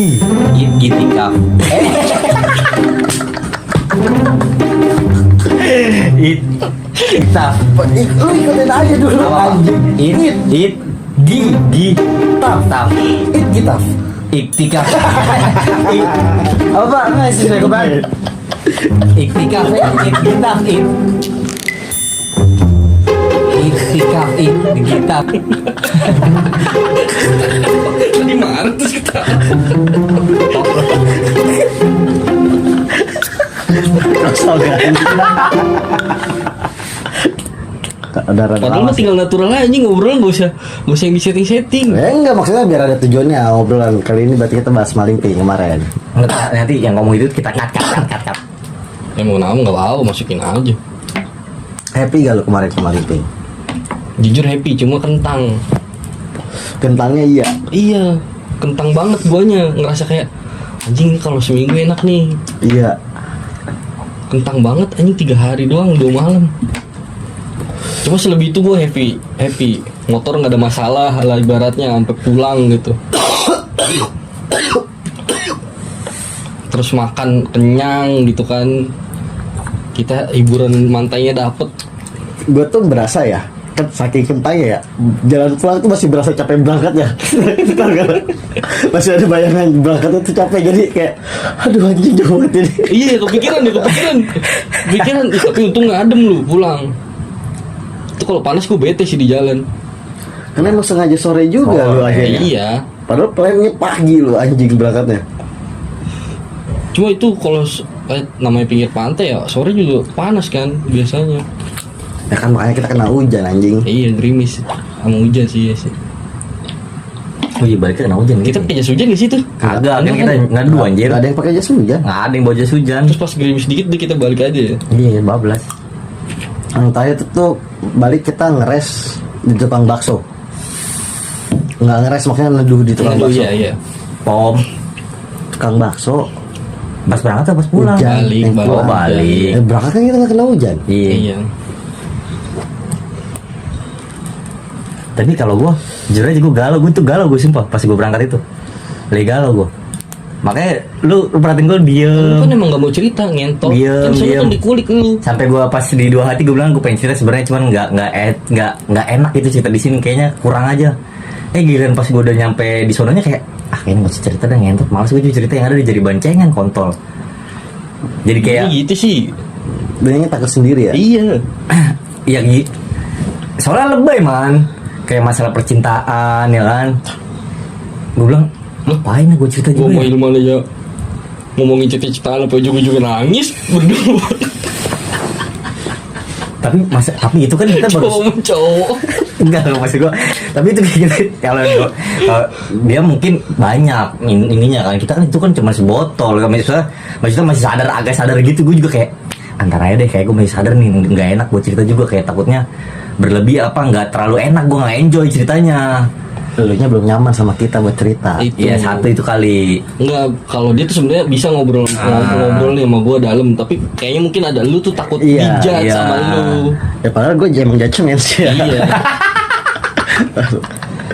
Itikaf. Itikaf. Lu ikutin aja dulu anjing. Taf. Gitaf. Iktikaf. Apa nggak sih saya kemarin? Iktikaf. Iktikaf. Iktikaf. Tadi marah terus kita. Padahal mah tinggal natural aja ngobrol, nggak usah yang di setting. Enggak, maksudnya biar ada tujuannya obrolan kali ini. Berarti kita bahas maling ping kemarin. Nanti yang ngomong itu kita cut. Ya mau nama nggak apa, masukin aja. Happy gak lu kemarin sama maling ping? Jujur happy, cuma kentang. Kentangnya iya. Iya, kentang banget guanya, ngerasa kayak anjing kalau seminggu enak nih. Iya. Kentang banget anjing 3 hari doang 2 malam. Cuma selebih itu gue happy. Motor nggak ada masalah lah ibaratnya sampai pulang gitu. Terus makan kenyang gitu kan. Kita hiburan mantainya dapet. Gue tuh berasa ya, kan saking kentangnya ya, jalan pulang tuh masih berasa capek berangkat ya. Masih ada bayangan berangkatnya tuh capek, jadi kayak aduh anjing jauh banget ini. Iya kepikiran. Ih, tapi untung nggak adem lu pulang. Itu kalau panas gue bete sih di jalan. Karena emang sengaja sore juga lu akhirnya. Iya. Padahal plannya pagi lu anjing berangkatnya. Cuma itu kalau namanya pinggir pantai ya sore juga panas kan biasanya. Ya kan makanya kita kena hujan anjing. Iya gerimis sama hujan sih ya sih. Oh iya balik kena hujan. Kita pakai jas hujan nggak sih tuh? Kagak, kan kita ngadu anjir. Gak ada yang pakai jas hujan. Nggak ada yang bawa jas hujan. Terus pas gerimis dikit deh kita balik aja ya. Iya, bablas. Tadi tuh balik kita ngeres di tukang bakso. Nggak ngeres maksudnya neduh di tukang bakso. Iya. Pom. Tukang bakso. Pas berangkat atau pas pulang? Hujan. Balik, yang balik. pulang. Balik. Berangkat kan kita nggak kena hujan. Iya. Iya. Tapi kalau gue jujur aja gue galau gue sumpah pas gue berangkat itu. Lagi galau gue. Makanya lu perhatiin gue Lu diem. kan emang gak mau cerita ngentot. Diem, Kan soalnya diem. kan dikulik lu. Sampai gue pas di 2 hati gue bilang gue pengen cerita sebenarnya cuman nggak enak gitu cerita di sini, kayaknya kurang aja. Giliran pas gue udah nyampe di sononya kayak kayaknya nggak usah cerita dah ngentot, malas gue cerita yang ada di jadi bancengan kontol. Jadi kayak Jadi gitu sih. Bilangnya takut sendiri ya. Iya. ya gitu. Soalnya lebay man, kayak masalah percintaan ya kan. Gue bilang ngapain gue cerita Gue juga mau ya? ilmu aja ngomongin cita-cita apa juga nangis berdua. Tapi itu kan kita baru Cowok. enggak maksud gue. Tapi itu kayak gitu. Kalau dia mungkin banyak ininya kan. Kita kan itu kan cuma sebotol. Maksudnya masih agak sadar gitu. Gue juga kayak antara aja deh, kayak gue masih sadar nih nggak enak gue cerita juga, kayak takutnya berlebih apa nggak terlalu enak, gue nggak enjoy ceritanya. Elunya belum nyaman sama kita buat cerita. Iya satu itu kali. Enggak, kalau dia tuh sebenarnya bisa ngobrol nih sama gue dalam, tapi kayaknya mungkin ada lu tuh takut Iya, dijat iya. sama lu. Ya padahal gue emang judgement sih ya. Iya.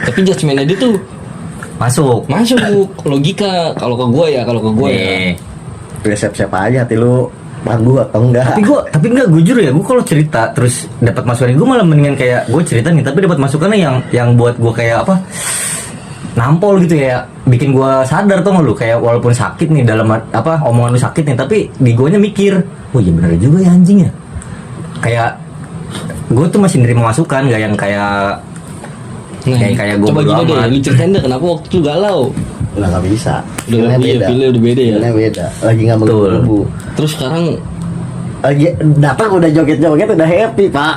Tapi judgementnya dia tuh Masuk. logika kalau ke gue ya. Nih. Udah siap-siap aja hati lu ragu atau enggak. Tapi enggak, gue jujur ya, gue kalau cerita terus dapat masukan, gue malah mendingan kayak gue cerita nih tapi dapat masukannya yang buat gue kayak apa, nampol gitu ya, bikin gue sadar tuh lu, kayak walaupun sakit nih dalam apa omongan lu sakit nih, tapi di guanya mikir, oh iya bener juga ya anjing ya, kayak gue tuh masih nerima masukan, gak yang kayak kayak gue coba bodo gini deh, amat. lu ceritain deh kenapa waktu itu galau. Nggak bisa. Udah feelnya udah beda ya. Feelnya beda. Lagi nggak Betul. menggebu. Terus sekarang Lagi datang udah joget-joget udah happy pak.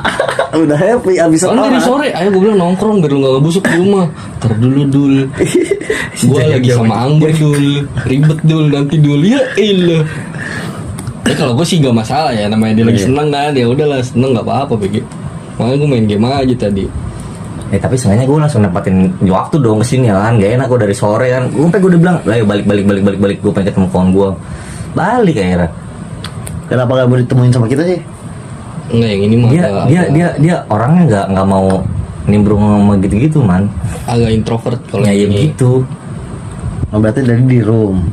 Udah happy abis kan dari sore, ayo gue bilang nongkrong biar lu gak ngebusuk di rumah. Ntar dulu dul, gue lagi sama Anggur dul, ribet dul nanti dul ya ilah. Ya kalau gue sih gak masalah ya, namanya dia lagi seneng kan, ya udahlah seneng gak apa-apa begitu. Makanya gue main game aja tadi. Tapi sebenarnya gue langsung nempatin waktu dong kesini ya kan, gak enak gue dari sore kan, gue udah bilang, ayo balik, gue pengen ketemu kawan gue, balik akhirnya. Kenapa gak boleh ditemuin sama kita sih? Enggak, yang ini mah Dia orangnya nggak mau nimbrung sama gitu-gitu man. agak introvert kalau Ya ini. gitu. Oh, berarti dari di room.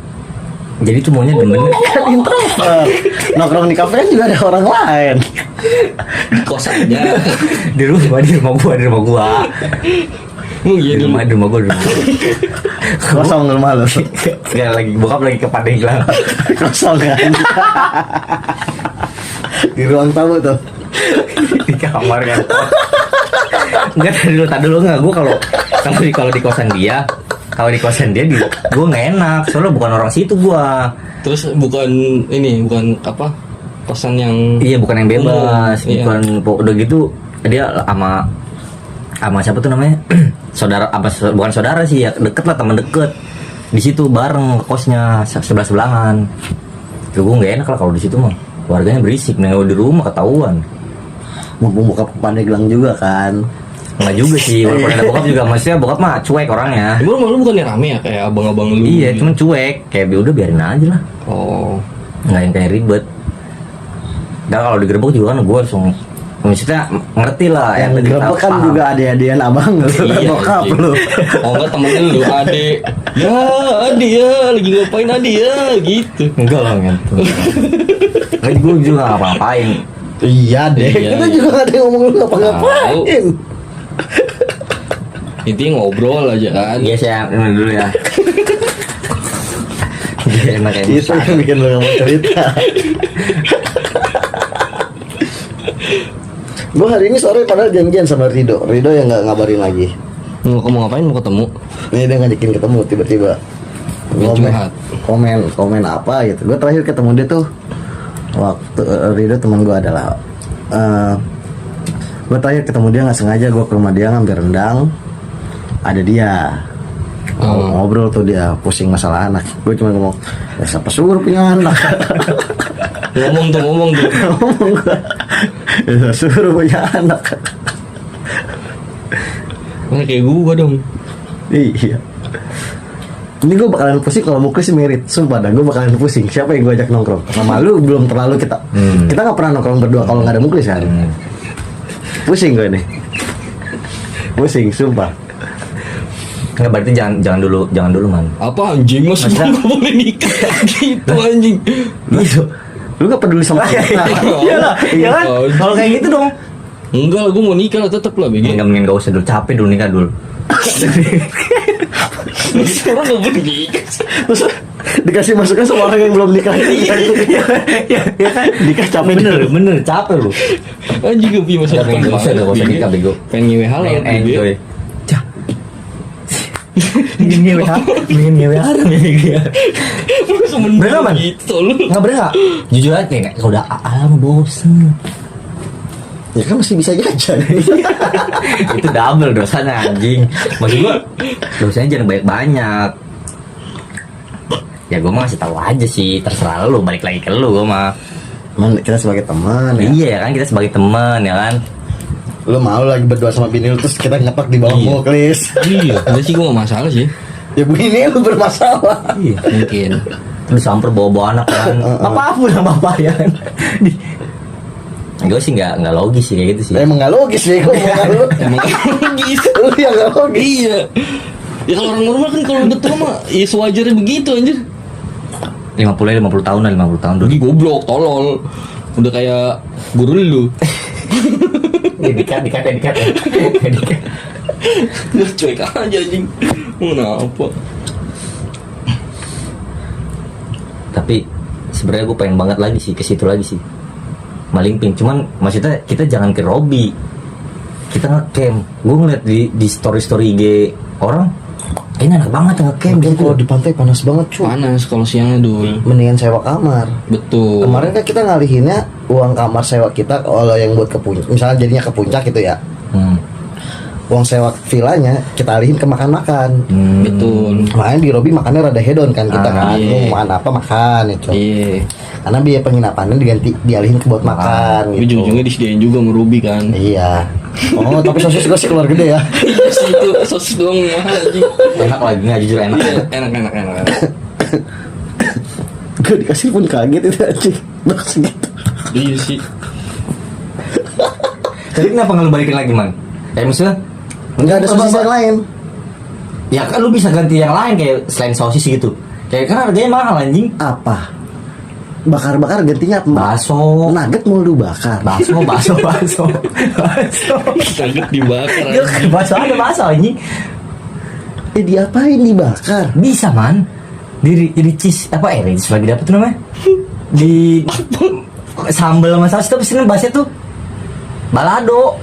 Jadi tuh maunya bener-bener Kan introvert. Nongkrong di kafe kan juga ada orang lain. Di kos aja. di rumah gua. Oh iya Di rumah gua. Kosong rumah lo. Kayak lagi bokap lagi ke Pandeglang. Kosong kan. Di ruang tamu tuh. Di kamar kan. Enggak tadi dulu enggak gua kalau di kosan dia, gua nggak enak soalnya bukan orang situ gua. Terus bukan apa? Kosan yang Iya, bukan yang bebas, Iya. udah gitu dia sama siapa tuh namanya? Bukan saudara sih ya, deket lah, teman deket. Di situ bareng kosnya sebelah-sebelahan. Tuh gua nggak enak lah kalau di situ mah. Warganya berisik, kalau di rumah ketahuan. Mumpung buka Pandeglang juga kan. Enggak juga sih, walaupun ada bokap juga, maksudnya bokap mah cuek orangnya. Lu malu bukannya rame ya kayak abang-abang lu? Iya, cuman cuek, kayak udah biarin aja lah. Oh. Nggak yang kayak ribet. Dan kalau digerebek juga kan gue langsung, maksudnya ngerti lah Yang kita digerebek kan paham. juga adik-adian abang lu. Iya, Bokap anjing. lu. Oh enggak temen lu adek. Ya, adek ya, lagi ngapain adek ya gitu. Enggak lah gitu. Nggak, gue juga nggak apa-apain. Iya deh. Iya, Kita iya. juga gak ada yang ngomong lu ngapa-ngapain. Intinya ngobrol aja kan. Iya saya ini dulu ya. Dia enak kayak Itu yang bikin lu gak mau cerita. Gue hari ini sore padahal janjian sama Rido yang gak ngabarin lagi. Mau ngapain, mau ketemu? Ini dia ngajakin ketemu tiba-tiba. Dia curhat. Komen apa gitu. Gue terakhir ketemu dia tuh waktu Rido teman gue adalah gue terakhir ketemu dia nggak sengaja, gue ke rumah dia ngambil rendang, ada dia. Ngobrol tuh dia pusing masalah anak. Gue cuma ngomong, ya siapa suruh punya anak. Ngomong tuh. Ngomong gue, ya siapa suruh punya anak. Nah, kayak gua dong. Iya. Ini gue bakalan pusing kalau Muklis merit. Sumpah dah, gue bakalan pusing. Siapa yang gue ajak nongkrong? Sama lu belum terlalu kita. Kita nggak pernah nongkrong berdua kalau nggak ada Muklis kan. Pusing gue nih. Pusing, sumpah. Nggak, berarti jangan dulu man. Apa anjing, mas gua Maksudnya- nggak boleh nikah gitu anjing. Gitu. Lu gak peduli sama kita. Iyalah, iya kan? Oh, Kalau kayak gitu dong. Enggak lah, gua mau nikah lah tetep lah BG. Mending gak usah dulu, capek dulu nikah dulu. Sekarang nggak boleh nikah. Terus dikasih masukan sama orang yang belum nikah. Iya kan? Nikah capek Bener, capek lu. Anjing gak punya masa Nggak depan usah, nggak usah nikah, bego. Pengen ngewe halal Enjoy. Cah. Ingin ngewe haram ya dia. Bener, Man? gitu lu. Nggak bener nggak? Jujur aja kayak kalau udah alam bosen. Ya kan masih bisa jajan. Itu double dosanya anjing. Maksud gua dosanya jangan banyak-banyak. Ya gua mah ngasih tahu aja sih, terserah lu, balik lagi ke lu gua mah. Man, kita sebagai teman ya. Iya kan, kita sebagai teman ya kan. Lu mau lagi berdua sama bini lu terus kita ngepak di bawah Iya. Muklis. Iya, udah sih gua gak masalah sih. Ya bini lu bermasalah. Iya. Mungkin. Lu samper bawa anak kan. Apa pun sama bapak ya kan. Gue sih nggak logis sih kayak gitu sih. Emang gak logis sih kok lu. Emang logis. Lu yang gak logis. Iya. Ya kalau orang normal kan kalau udah tua mah ya sewajarnya begitu anjir. 50 tahun dulu. Lagi goblok, tolol. Udah kayak guru lu. Dikat. Udah cuek aja anjing. Mau kenapa? Tapi sebenarnya gue pengen banget lagi sih ke situ lagi sih. Malingping, cuman maksudnya kita jangan ke Robi. Kita nge-camp. Gue ngeliat di story IG orang, ini enak banget nge-camp Mungkin gitu. kalau di pantai panas banget cuy. Panas kalau siangnya dul. Mendingan sewa kamar. Betul. Kemarin kan kita ngalihinnya uang kamar sewa kita kalau yang buat ke puncak, misalnya jadinya ke puncak gitu ya. Uang sewa villanya kita alihin ke makan-makan. Betul. Makanya di Robi makannya rada hedon kan kita kan. iya. Lu mau makan apa makan itu. Iya. Karena biaya penginapannya dialihin ke buat makan Tapi gitu. ujung-ujungnya disediain juga sama Ruby kan. Iya. Oh, tapi sosis gue sih keluar gede ya. Iya sih itu sosis doang mahal anjing. Enak lagi nggak, jujur enak ya. Enak. Gue dikasih pun kaget itu anjing. Box gitu. Iya sih. Tapi kenapa nggak lu balikin lagi man? Kayak maksudnya Enggak ada sosis yang lain. Ya kan lu bisa ganti yang lain kayak selain sosis gitu. Kayak kan harganya mahal anjing. Apa? Bakar-bakar gantinya apa? Bakso. Nugget mau lu bakar. Bakso. Sangat dibakar. Iya kan bakso ada bakso anjing. Diapain dibakar? Bisa man. Di cheese apa cheese lagi dapet tuh namanya? Di sambal sama saus itu pesenin bakso tuh. Balado.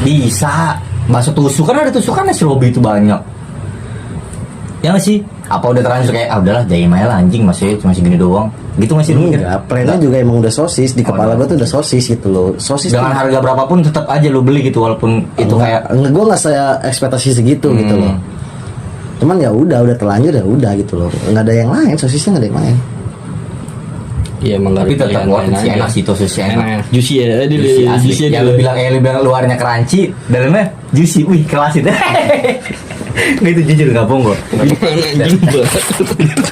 Bisa. Bakso tusuk kan ada tusukan nasi Robi itu banyak. Ya nggak sih? Apa udah terlanjur kayak udahlah jaim aja lah anjing masih cuma segini doang. Gitu masih lu mikir? Enggak, plannya juga emang udah sosis di kepala gua tuh udah sosis gitu loh. Sosis Dengan tuh- harga berapapun tetap aja lu beli gitu walaupun itu kayak enggak, gue nggak saya ekspektasi segitu gitu loh. Cuman ya udah terlanjur ya udah gitu loh. Nggak ada yang lain, sosisnya nggak ada yang lain. Iya emang tapi ada tetap pilihan worth it lain sih aja. enak sih tosisnya enak. Juicy ya, tadi Juicy asli. juicy Ya lu bilang luarnya crunchy, dalamnya juicy. Wih, kelas itu. Nggak itu jujur nggak bohong gua. anjing banget.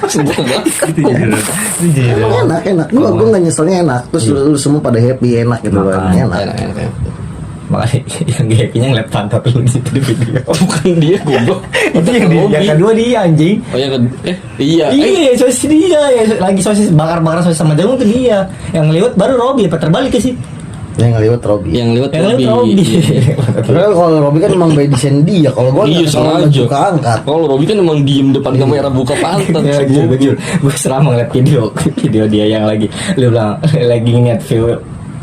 Sumpah banget. Itu jujur. Emang enak. Gue nggak nyeselnya enak. Terus lu semua pada happy enak gitu loh. Makan. Enak. Enak. Makanya yang happy-nya ngeliat pantat lu di situ di video. Bukan dia goblok. Itu yang kedua dia anjing. Oh yang kedua, iya. Iya, sosis dia ya. Lagi sosis bakar sosis sama jagung tuh dia. Yang lewat baru Robi apa terbalik ya sih? Yang ngeliwat Robby. Yang lewat Yang lewat Robby. Robi. Padahal kalau Robby kan emang by design dia. Kalau gue Iya sengaja. buka angkat. Kalau Robby kan emang diem depan kamera buka pantat. Ya, jujur. Gue selama ngeliat video dia yang lagi lu bilang lagi ngeliat view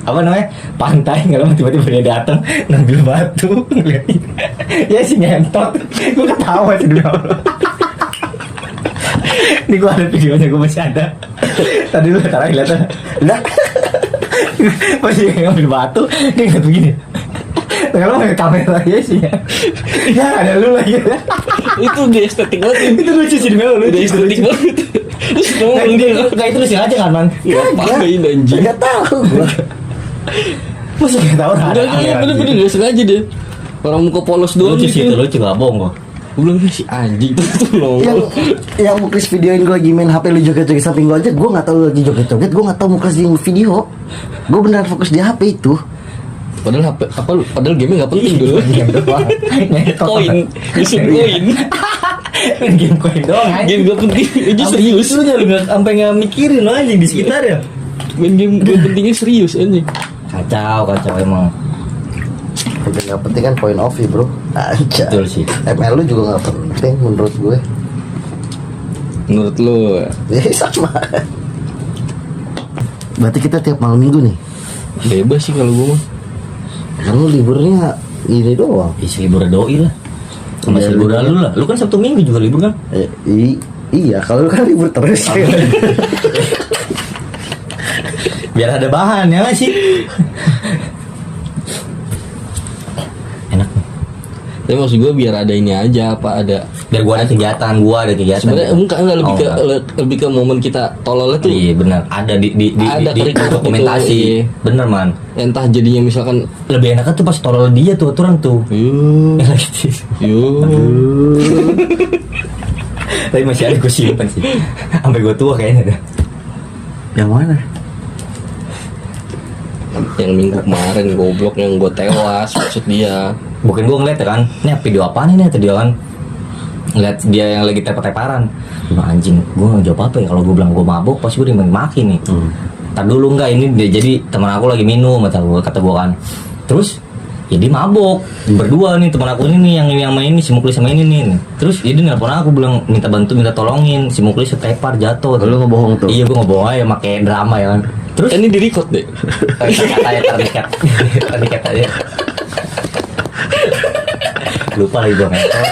apa namanya pantai nggak lama tiba-tiba dia datang ngambil batu ngeliatin ya si ngentot gue ketawa sih demi Allah. Ini gue ada videonya gue masih ada tadi lu taruh lihatnya udah masih ngambil batu dia ngeliat begini kalau pakai kamera ya sih ya ada lu lagi Itu dia estetik banget. itu lucu sih demi Allah Udah lucu estetik banget. Terus ngomong dia. Kayak itu lu sengaja kan man Ngapain anjing? Nggak tahu gue. masa gak tau ada Udah kayak bener-bener gak sengaja deh. Orang muka polos doang lucu sih itu gitu. lucu gak bohong kok. Gue bilang si anjing tuh Yang nongol. yang Muklis videoin gue lagi main HP lu joget-joget samping gue aja. Gue nggak tahu lagi joget-joget. Gue nggak tahu Muklis di video. Gue beneran fokus di HP itu. Padahal HP apa? Padahal game nggak penting dulu. Game doang. Koin, nyusun koin. Main game koin doang aja. Game gak penting. Itu serius. Lu nggak sampai nggak mikirin lo anjing di sekitar ya. Main game gak pentingnya serius anjing. Kacau emang. Tapi nggak penting kan point of view bro. Aja. Betul sih. ML lu juga nggak penting menurut gue. Menurut lu? Ya sama. Berarti kita tiap malam minggu nih. Bebas sih kalau gue mah. Kan lu liburnya ini doang. Isi libur doi lah. Sama Iya, libur libur. lu lah. Lu kan Sabtu Minggu juga libur kan? Iya, kalau lu kan libur terus. Biar ada bahan ya nggak sih. Enak nih. Tapi maksud gue biar ada ini aja apa ada. Biar gua ada kegiatan. Sebenarnya enggak lebih Oh, ke enggak. lebih ke momen kita tolol itu. Iya benar. Ada di Ada curriculum dokumentasi. gitu, iya. Bener man. Entah jadinya misalkan Lebih enak tuh pas tolol dia tuh aturan tuh. yuk Tapi masih ada gue simpen sih. Sampai gue tua kayaknya dah. Yang mana? yang minggu kemarin goblok yang gue tewas maksud dia. Bukan gue ngeliat ya kan. Ini video apaan ini tadi kan. Ngeliat dia yang lagi tepar-teparan. Gua anjing, gue gak jawab apa ya. Kalau gue bilang gue mabok pasti gue dimaki nih. Ntar dulu enggak ini dia jadi teman aku lagi minum kata gue kan. Terus ya dia mabok berdua nih teman aku ini nih yang sama ini si Muklis sama ini nih. Terus dia nelpon aku bilang minta bantu minta tolongin si Muklis setepar jatuh. Lu ngebohong tuh? Iya gue ngebohong aja pakai drama ya kan. Terus Kan ini di record deh. katanya terdikat aja. Lupa lagi gue ngepot.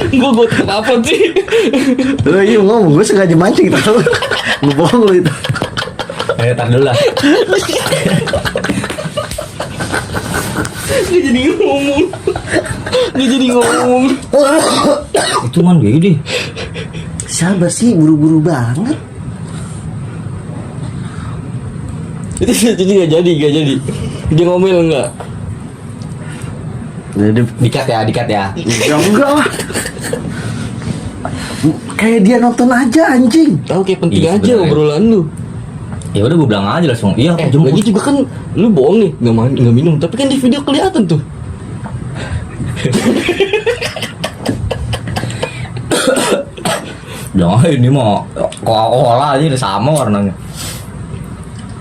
Gue apa sih? Lu iya ngomong, gue sengaja mancing tau. Lu bohong lu itu. Tar dulu lah. Gak jadi ngomong. Itu man gue deh. Sabar sih, buru-buru banget. Itu jadi gak jadi. Dia ngomel enggak? Jadi Dikat ya. ya enggak lah. Kayak dia nonton aja anjing. Tahu kayak penting Iya, aja sebenarnya. obrolan lu. Ya udah gue bilang aja langsung. Iya aku jemput. Lagi juga kan lu bohong nih, nggak minum, tapi kan di video kelihatan tuh. Jangan ini mah Coca-Cola aja udah sama warnanya.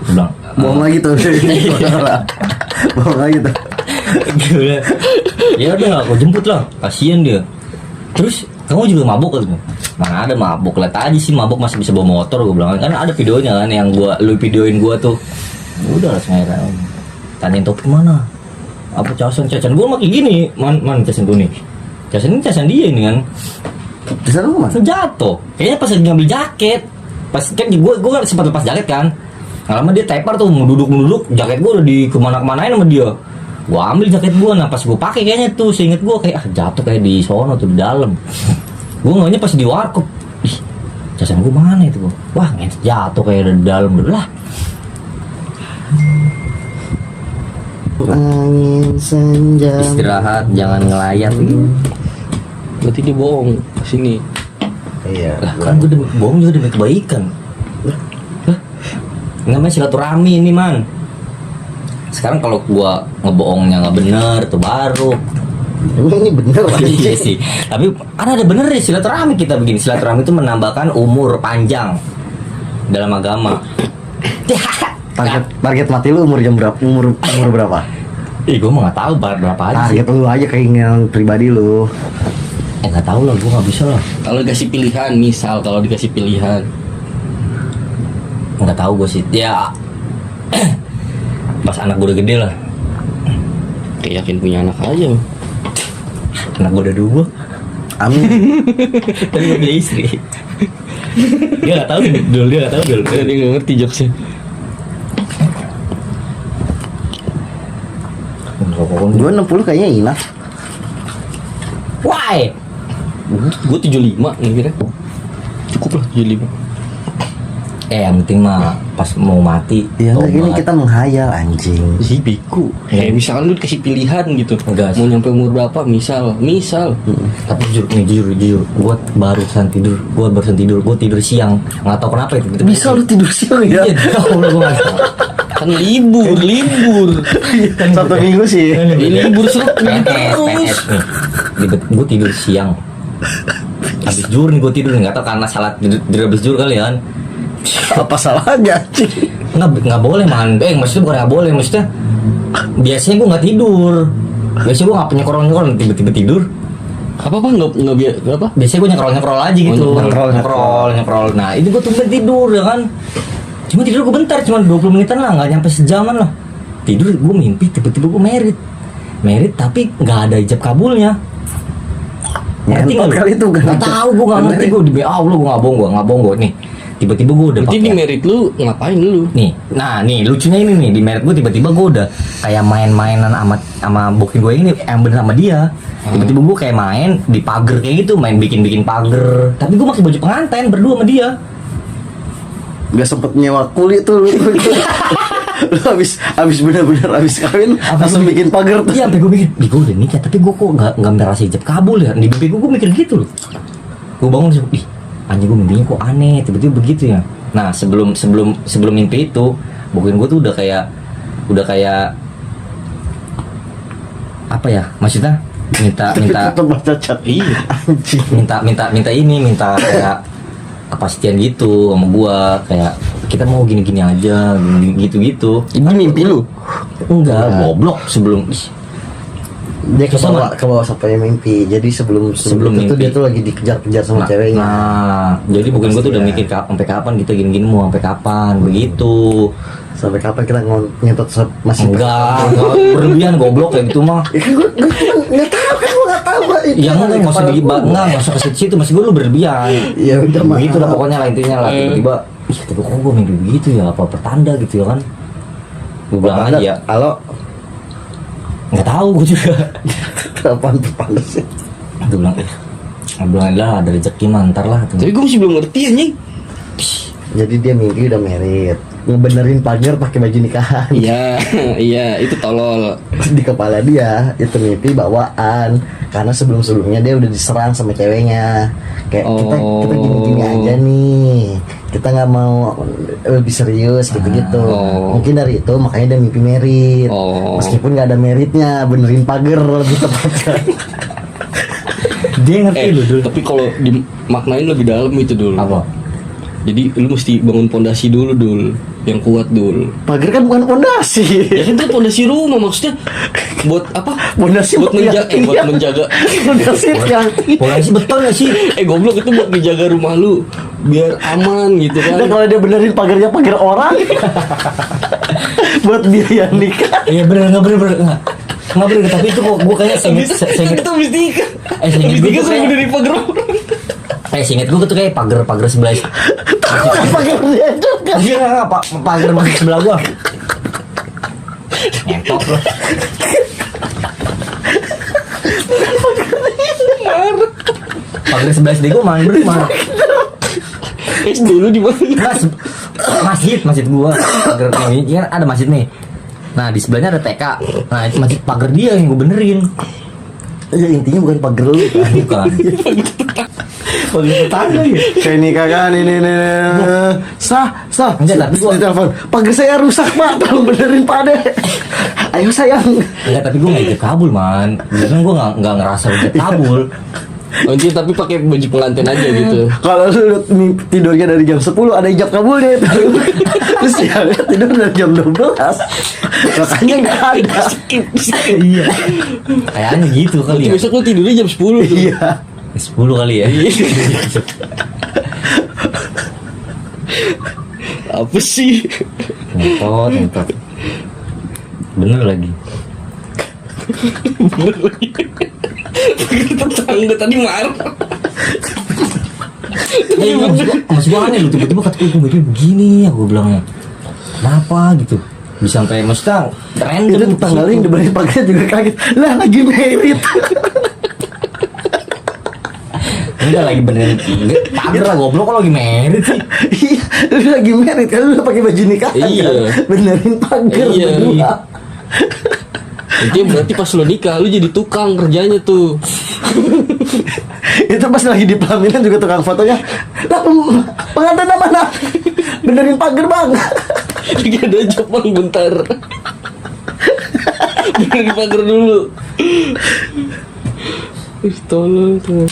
Gue bilang, Bohong lagi tuh. Bohong lagi tuh. Gila. Ya udah aku jemput lah, kasihan dia. Terus kamu juga mabuk kan? Mana ada mabuk, lihat aja sih mabuk masih bisa bawa motor. Gue bilang kan ada videonya kan yang lu videoin gua tuh. Udah langsung aja tanyain topik mana, apa casan gue makin gini, man casan gue nih, casan ini casan dia ini kan. Bisa lu kemana? Jatuh kayaknya pas lagi ngambil jaket, pas kan gue kan sempat lepas jaket kan, lama dia tepar tuh menduduk jaket gue udah di kemana-kemanain sama dia. Gue ambil jaket gue, nah pas gue pakai kayaknya tuh seinget gue kayak jatuh kayak di sono tuh di dalam. Gue nganya pas di warkop, ih casan gue mana itu gue, wah ngentot jatuh kayak di dalam lah. Angin senja. Istirahat jangan ngelayat gitu. Berarti dia bohong sini. Iya. Lah kan gue demi bohong juga demi kebaikan. Lah, namanya silaturahmi ini man. Sekarang kalau gua ngebohongnya nggak bener tuh baru. Emang ini bener lah. Iya sih. Tapi ada bener deh silaturahmi kita begini. Silaturahmi itu menambahkan umur panjang dalam agama. Target mati lu umur berapa? Ih gua mah nggak tahu berapa aja sih. Target lu aja keinginan pribadi lu. Nggak tahu lah, gua nggak bisa lah. Kalau dikasih pilihan, misal kalau dikasih pilihan, Nggak tahu gua sih. Ya pas anak gua udah gede lah. kayak yakin punya anak aja. Anak gua udah 2. Amin. Tapi gua punya istri. Dia nggak tahu dulu, dia nggak tahu dulu. Dia nggak ngerti jokesnya. Gue 60 kayaknya enough. Why? Gue 75 kira. Cukup lah 75. Yang penting mah pas mau mati. Ya tobat. ini kita menghayal anjing. Si biku. Ya. Misalkan lu dikasih pilihan gitu. Enggak sih. Mau nyampe umur berapa? Misal. Tapi jujur, gue barusan tidur, gue tidur siang, nggak tahu kenapa itu. Bisa lu tidur siang ya? Iya, tahu lah gue nggak tahu. Kan libur. Satu minggu sih. Libur serut PS nih. Gue tidur siang. Habis zuhur nih gue tidur nggak tahu karena salat tidur habis zuhur kali ya kan. Apa salahnya anjing? Nggak boleh man. Maksudnya bukan nggak boleh, maksudnya biasanya gue nggak tidur. Biasanya gue nggak punya nyekrol tiba-tiba tidur. Apa nggak apa? Biasanya gue nyekrol aja gitu. Nyekrol. Nah itu gue tumben tidur ya kan. Cuma tidur gue bentar, cuma 20 menitan lah, nggak nyampe sejaman lah. Tidur gue mimpi tiba-tiba gue merit tapi nggak ada ijab kabulnya. Ngerti Ngentot kali itu kan. Nggak tahu gue nggak ngerti gue di BA lu gue nggak bohong gue nih. Tiba-tiba gue udah Berarti di pakai. merit lu ngapain lu? Nih, nah nih lucunya ini nih di merit gue tiba-tiba gue udah kayak main-mainan sama booking gue ini yang bener sama dia. Tiba-tiba gue kayak main di pagar kayak gitu, main bikin pagar. Tapi gue pakai baju pengantin berdua sama dia. Gak sempet nyewa kulit tuh lu. Lu habis bener-bener habis kawin langsung bikin pagar tuh. Iya, sampai gue mikir, gue udah nikah tapi gue kok nggak merasa ijab kabul ya. Di mimpi gue mikir gitu loh. Gue bangun sih, ih anjing gue mimpinya kok aneh, tiba-tiba begitu ya. Nah sebelum mimpi itu, bukan gue tuh udah kayak apa ya? Maksudnya minta Tetep baca chat. Iya. Anjing. minta kayak kepastian gitu sama gua, kayak kita mau gini-gini aja gitu. Ini mimpi lu? Enggak, Enggak. goblok sebelum Dia Sama. ke bawah sampai mimpi. Jadi sebelum itu mimpi. tuh dia tuh lagi dikejar-kejar sama ceweknya. Nah, jadi bukan gua tuh udah Iya. mikir sampai kapan kita gini-gini mau sampai kapan begitu. Sampai kapan kita ngentot masih Enggak berlebihan goblok kayak gitu mah. Ya kan gue nggak tahu kan gue nggak tahu Pak. Ya enggak usah nggak usah ke situ, masih gue lu berlebihan. Ya udah mah. Begitu lah pokoknya lah intinya lah tiba-tiba. Ih, tapi kok gue mimpi begitu ya? Apa pertanda gitu ya kan? Gue bilang aja ya. Halo. Nggak tahu gue juga. Apaan pertanda sih? Gue bilang lah ada rezeki mah ntar lah. Tapi gue masih belum ngerti anjing. Jadi dia mimpi udah merit, ngebenerin pagar pakai baju nikahan. Iya, itu tolol. Di kepala dia itu mimpi bawaan karena sebelumnya dia udah diserang sama ceweknya. Kayak kita gini-gini aja nih. Kita nggak mau lebih serius gitu-gitu. Mungkin dari itu makanya dia mimpi merit. Meskipun nggak ada meritnya, benerin pagar lebih tepatnya. Dia ngerti lu dulu. Tapi kalau dimaknain lebih dalam itu dulu. Apa? Jadi lu mesti bangun pondasi dulu dul, yang kuat dul. Pagar kan bukan pondasi. Ya kan itu pondasi rumah maksudnya buat apa? Pondasi buat menjaga, buat iya. menjaga. Pondasi yang Polisi betul gak sih? Goblok itu buat menjaga rumah lu biar aman gitu Dan kan. kalau dia benerin pagarnya pagar orang buat biaya nikah. Iya bener nggak bener. Nggak bener, tapi itu kok gue kayaknya seinget Itu mistika. seinget gue Mistika tuh sering kayak dari pagar orang. seinget gue tuh kayak pagar sebelah. Pagarnya juga. Iya nggak pak pagar sebelah gue. Ngentot loh. Pagar sebelah SD gue main mana? Dulu di mana? Enggak, masjid gua. Pagar yang ini kan ada masjid nih. Nah, di sebelahnya ada TK. Nah, itu masjid pagar dia yang gue benerin. Ya intinya bukan pagar lu kan. Bukan. Pagar tetangga ya. Kayak nikah kan ini. Sah. Enggak, tapi gua- di telepon. Pagar saya rusak, Pak. Tolong benerin, Pak deh. Ayo sayang. Enggak, tapi gue nggak ikut kabul man. Biasanya gue nggak ngerasa ikut kabul. Anjir tapi pakai baju pengantin aja gitu. Kalau lu tidurnya dari jam 10 ada ijab kabulnya itu. Terus ya tidur dari jam 12. Makanya nggak ada. Iya. Kayaknya gitu kali Nanti ya. besok lu tidurnya jam 10 tuh. Iya. 10 kali ya. Apa sih? Ngentot. Bener lagi. Bener lagi. Tetangga tadi marah. Ya, maksud gue aneh lu tiba-tiba kata gue begini ya gue bilangnya. Kenapa gitu? Bisa sampai maksudnya random. Itu tetangga lu yang dibalik pagarnya juga kaget. Lah lagi merit. Enggak lagi benerin pagar lah goblok kok lagi merit sih. Iya, lu lagi merit kan lu pakai baju nikah. Iya. Benerin pagar Iya. berdua. Itu berarti pas lu nikah lu jadi tukang kerjanya tuh. Itu pas lagi di pelaminan juga tukang fotonya. Lah pengantin mana? Benerin pagar, Bang. Lagi ada job bang bentar. Benerin pagar dulu. Tolong tuh.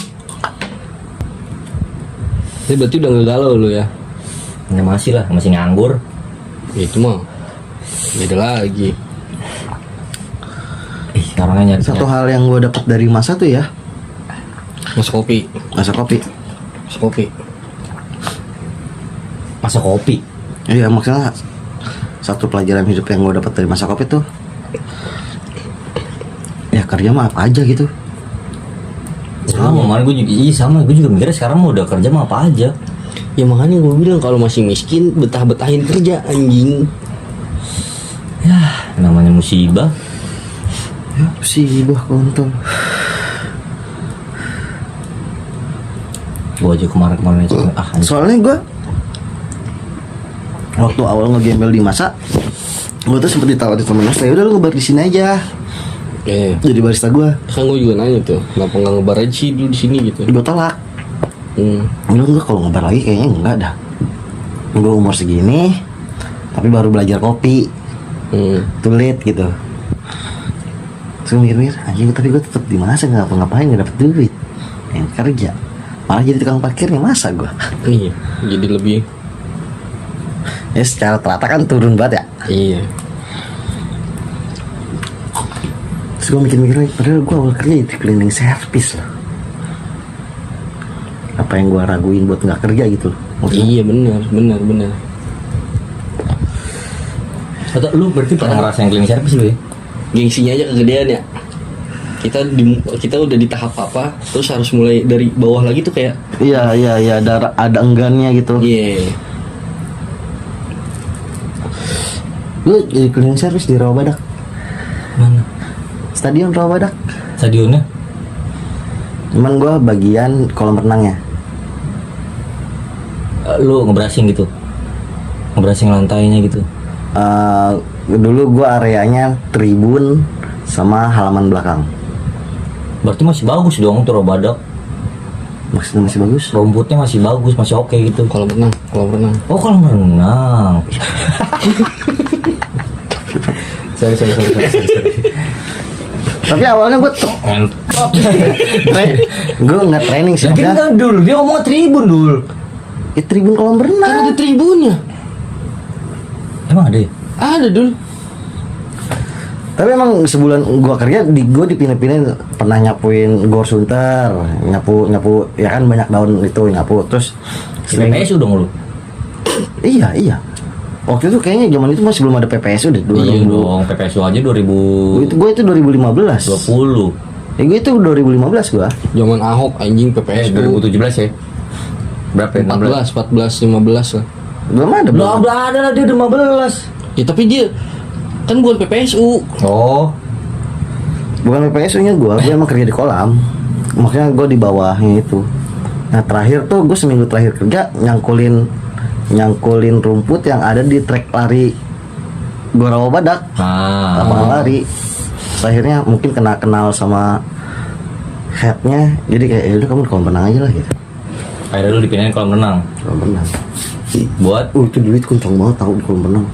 Tapi berarti udah nggak galau lu ya? Ya masih lah, masih nganggur. Ya itu mah beda lagi. Sekarang nyari Satu hal yang gue dapat dari masa tuh ya, Masuk kopi. masa kopi. Masuk kopi. masak kopi. Iya, maksudnya satu pelajaran hidup yang gue dapat dari masa kopi tuh, ya kerja mah apa aja gitu. Sama, man gue juga, iya sama, gue juga mikirnya sekarang mau udah kerja mah apa aja. Ya makanya gue bilang kalau masih miskin betah-betahin kerja anjing. Ya, namanya musibah. Musibah kontol. Gue aja kemarin-kemarin itu, anjing. Soalnya gue waktu awal ngegembel di masa, gue tuh sempet ditawarin temen gue, ya udah lu ngebar di sini aja, jadi barista gue. Kan gue juga nanya tuh, kenapa nggak ngebar aja sih dulu di sini gitu. Gue tolak. Enggak, kalau ngebar lagi kayaknya enggak dah. Gue umur segini, tapi baru belajar kopi, too late gitu. Terus gue mikir-mikir, anjing tapi gue tetap di masa nggak ngapa-ngapain, nggak dapet duit, yang kerja, malah jadi tukang parkirnya masa gue. Iya, jadi lebih. Ya secara terata kan turun banget ya. Iya. Terus gue mikir-mikir lagi, padahal gue awal kerja di cleaning service loh. Apa yang gue raguin buat nggak kerja gitu loh. Iya benar. Atau lu berarti pernah ngerasain cleaning service lu ya? Gengsinya aja kegedean ya. Kita udah di tahap apa, terus harus mulai dari bawah lagi tuh kayak. Iya, ada enggannya gitu. Iya. Lu jadi cleaning service di Rawabadak, Mana? stadion Rawabadak. Stadionnya? Cuman gue bagian kolam renangnya. Lu ngebrasing gitu? Ngebrasing lantainya gitu? Dulu gue areanya tribun sama halaman belakang. Berarti masih bagus dong tuh Rawabadak. Maksudnya masih bagus. Rumputnya masih bagus, masih oke gitu. Kolam renang. Oh kolam renang. sorry. Tapi awalnya gue Ngentot. gue nggak training sih. Lagi Maksudnya, kan dulu dia ngomong tribun dulu. tribun kolam Kan renang. ada tribunnya. Emang ada ya? Ada dul. Tapi emang sebulan gua kerja gue dipindah-pindahin, pernah nyapuin Gor Sunter, nyapu ya kan banyak daun itu nyapu, terus PPSU dong lu. iya. Waktu itu kayaknya zaman itu masih belum ada PPSU deh. Iya dong, PPSU aja 2020. Gue itu 2015. Gue itu 2015 gua. Zaman Ahok anjing PPSU 2017 ya. Berapa ya? 14, 15 lah. Belum ada. Belum ada lah dia udah 15. Ya tapi dia kan bukan PPSU. Oh, Bukan PPSU-nya gua emang kerja di kolam. Makanya gua di bawahnya itu. Nah, terakhir tuh gue seminggu terakhir kerja nyangkulin rumput yang ada di trek lari Gor Rawa Badak. Lapangan lari. Terus akhirnya mungkin kenal sama headnya, jadi kayak ya udah kamu di kolam renang aja lah gitu. akhirnya lu dipindahin kolam renang. Kolam renang. Buat Itu duit kencang banget tahu di kolam renang.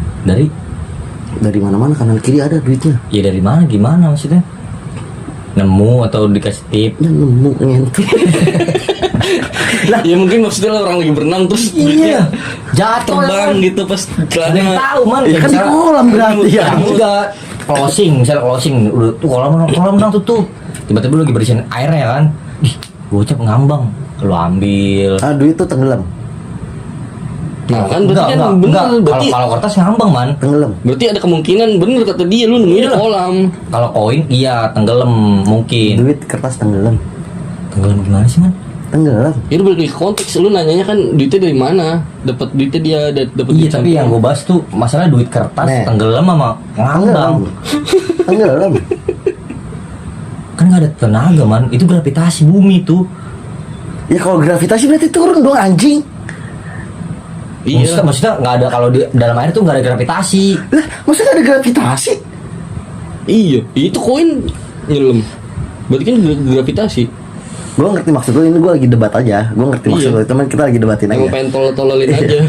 Dari mana-mana kanan kiri ada duitnya. ya dari mana gimana maksudnya? Nemu atau dikasih tip? Ya nemu ngentot. Ya mungkin maksudnya orang lagi berenang terus Iya. Jatuh terbang gitu pas Ada yang celana. tahu man. Ya kan di kolam berarti ya. Kamu juga misalnya closing, udah tuh kolam renang tutup. Tiba-tiba lu lagi bersihin airnya kan. Ih, gocap ngambang. Lu ambil. Ah, duit tuh tenggelam. Nah kan berarti kan bener berarti Kalau kertas ngambang man. Tenggelam. berarti ada kemungkinan bener kata dia lu nemuin di Iya. kolam. Kalau koin iya tenggelam mungkin. Duit kertas tenggelam. Tenggelam gimana sih man? Tenggelam. Ya udah balik lagi ke konteks lu nanyanya kan duitnya dari mana? Dapat duitnya dia dapat Iya tapi yang gue bahas tuh masalah duit kertas Nih. tenggelam sama ngambang. Tenggelam. Kan nggak ada tenaga man. Itu gravitasi bumi tuh. Ya kalau gravitasi berarti turun dong anjing. Iya. Maksudnya nggak ada kalau di dalam air tuh nggak ada gravitasi. Lah, maksudnya ada gravitasi? Iya, itu koin nyelam. Berarti kan gravitasi. Gue ngerti maksud lu, ini gue lagi debat aja. Gue ngerti maksud Iya. lu, teman kita lagi debatin Emang aja. pengen tolol-tololin aja.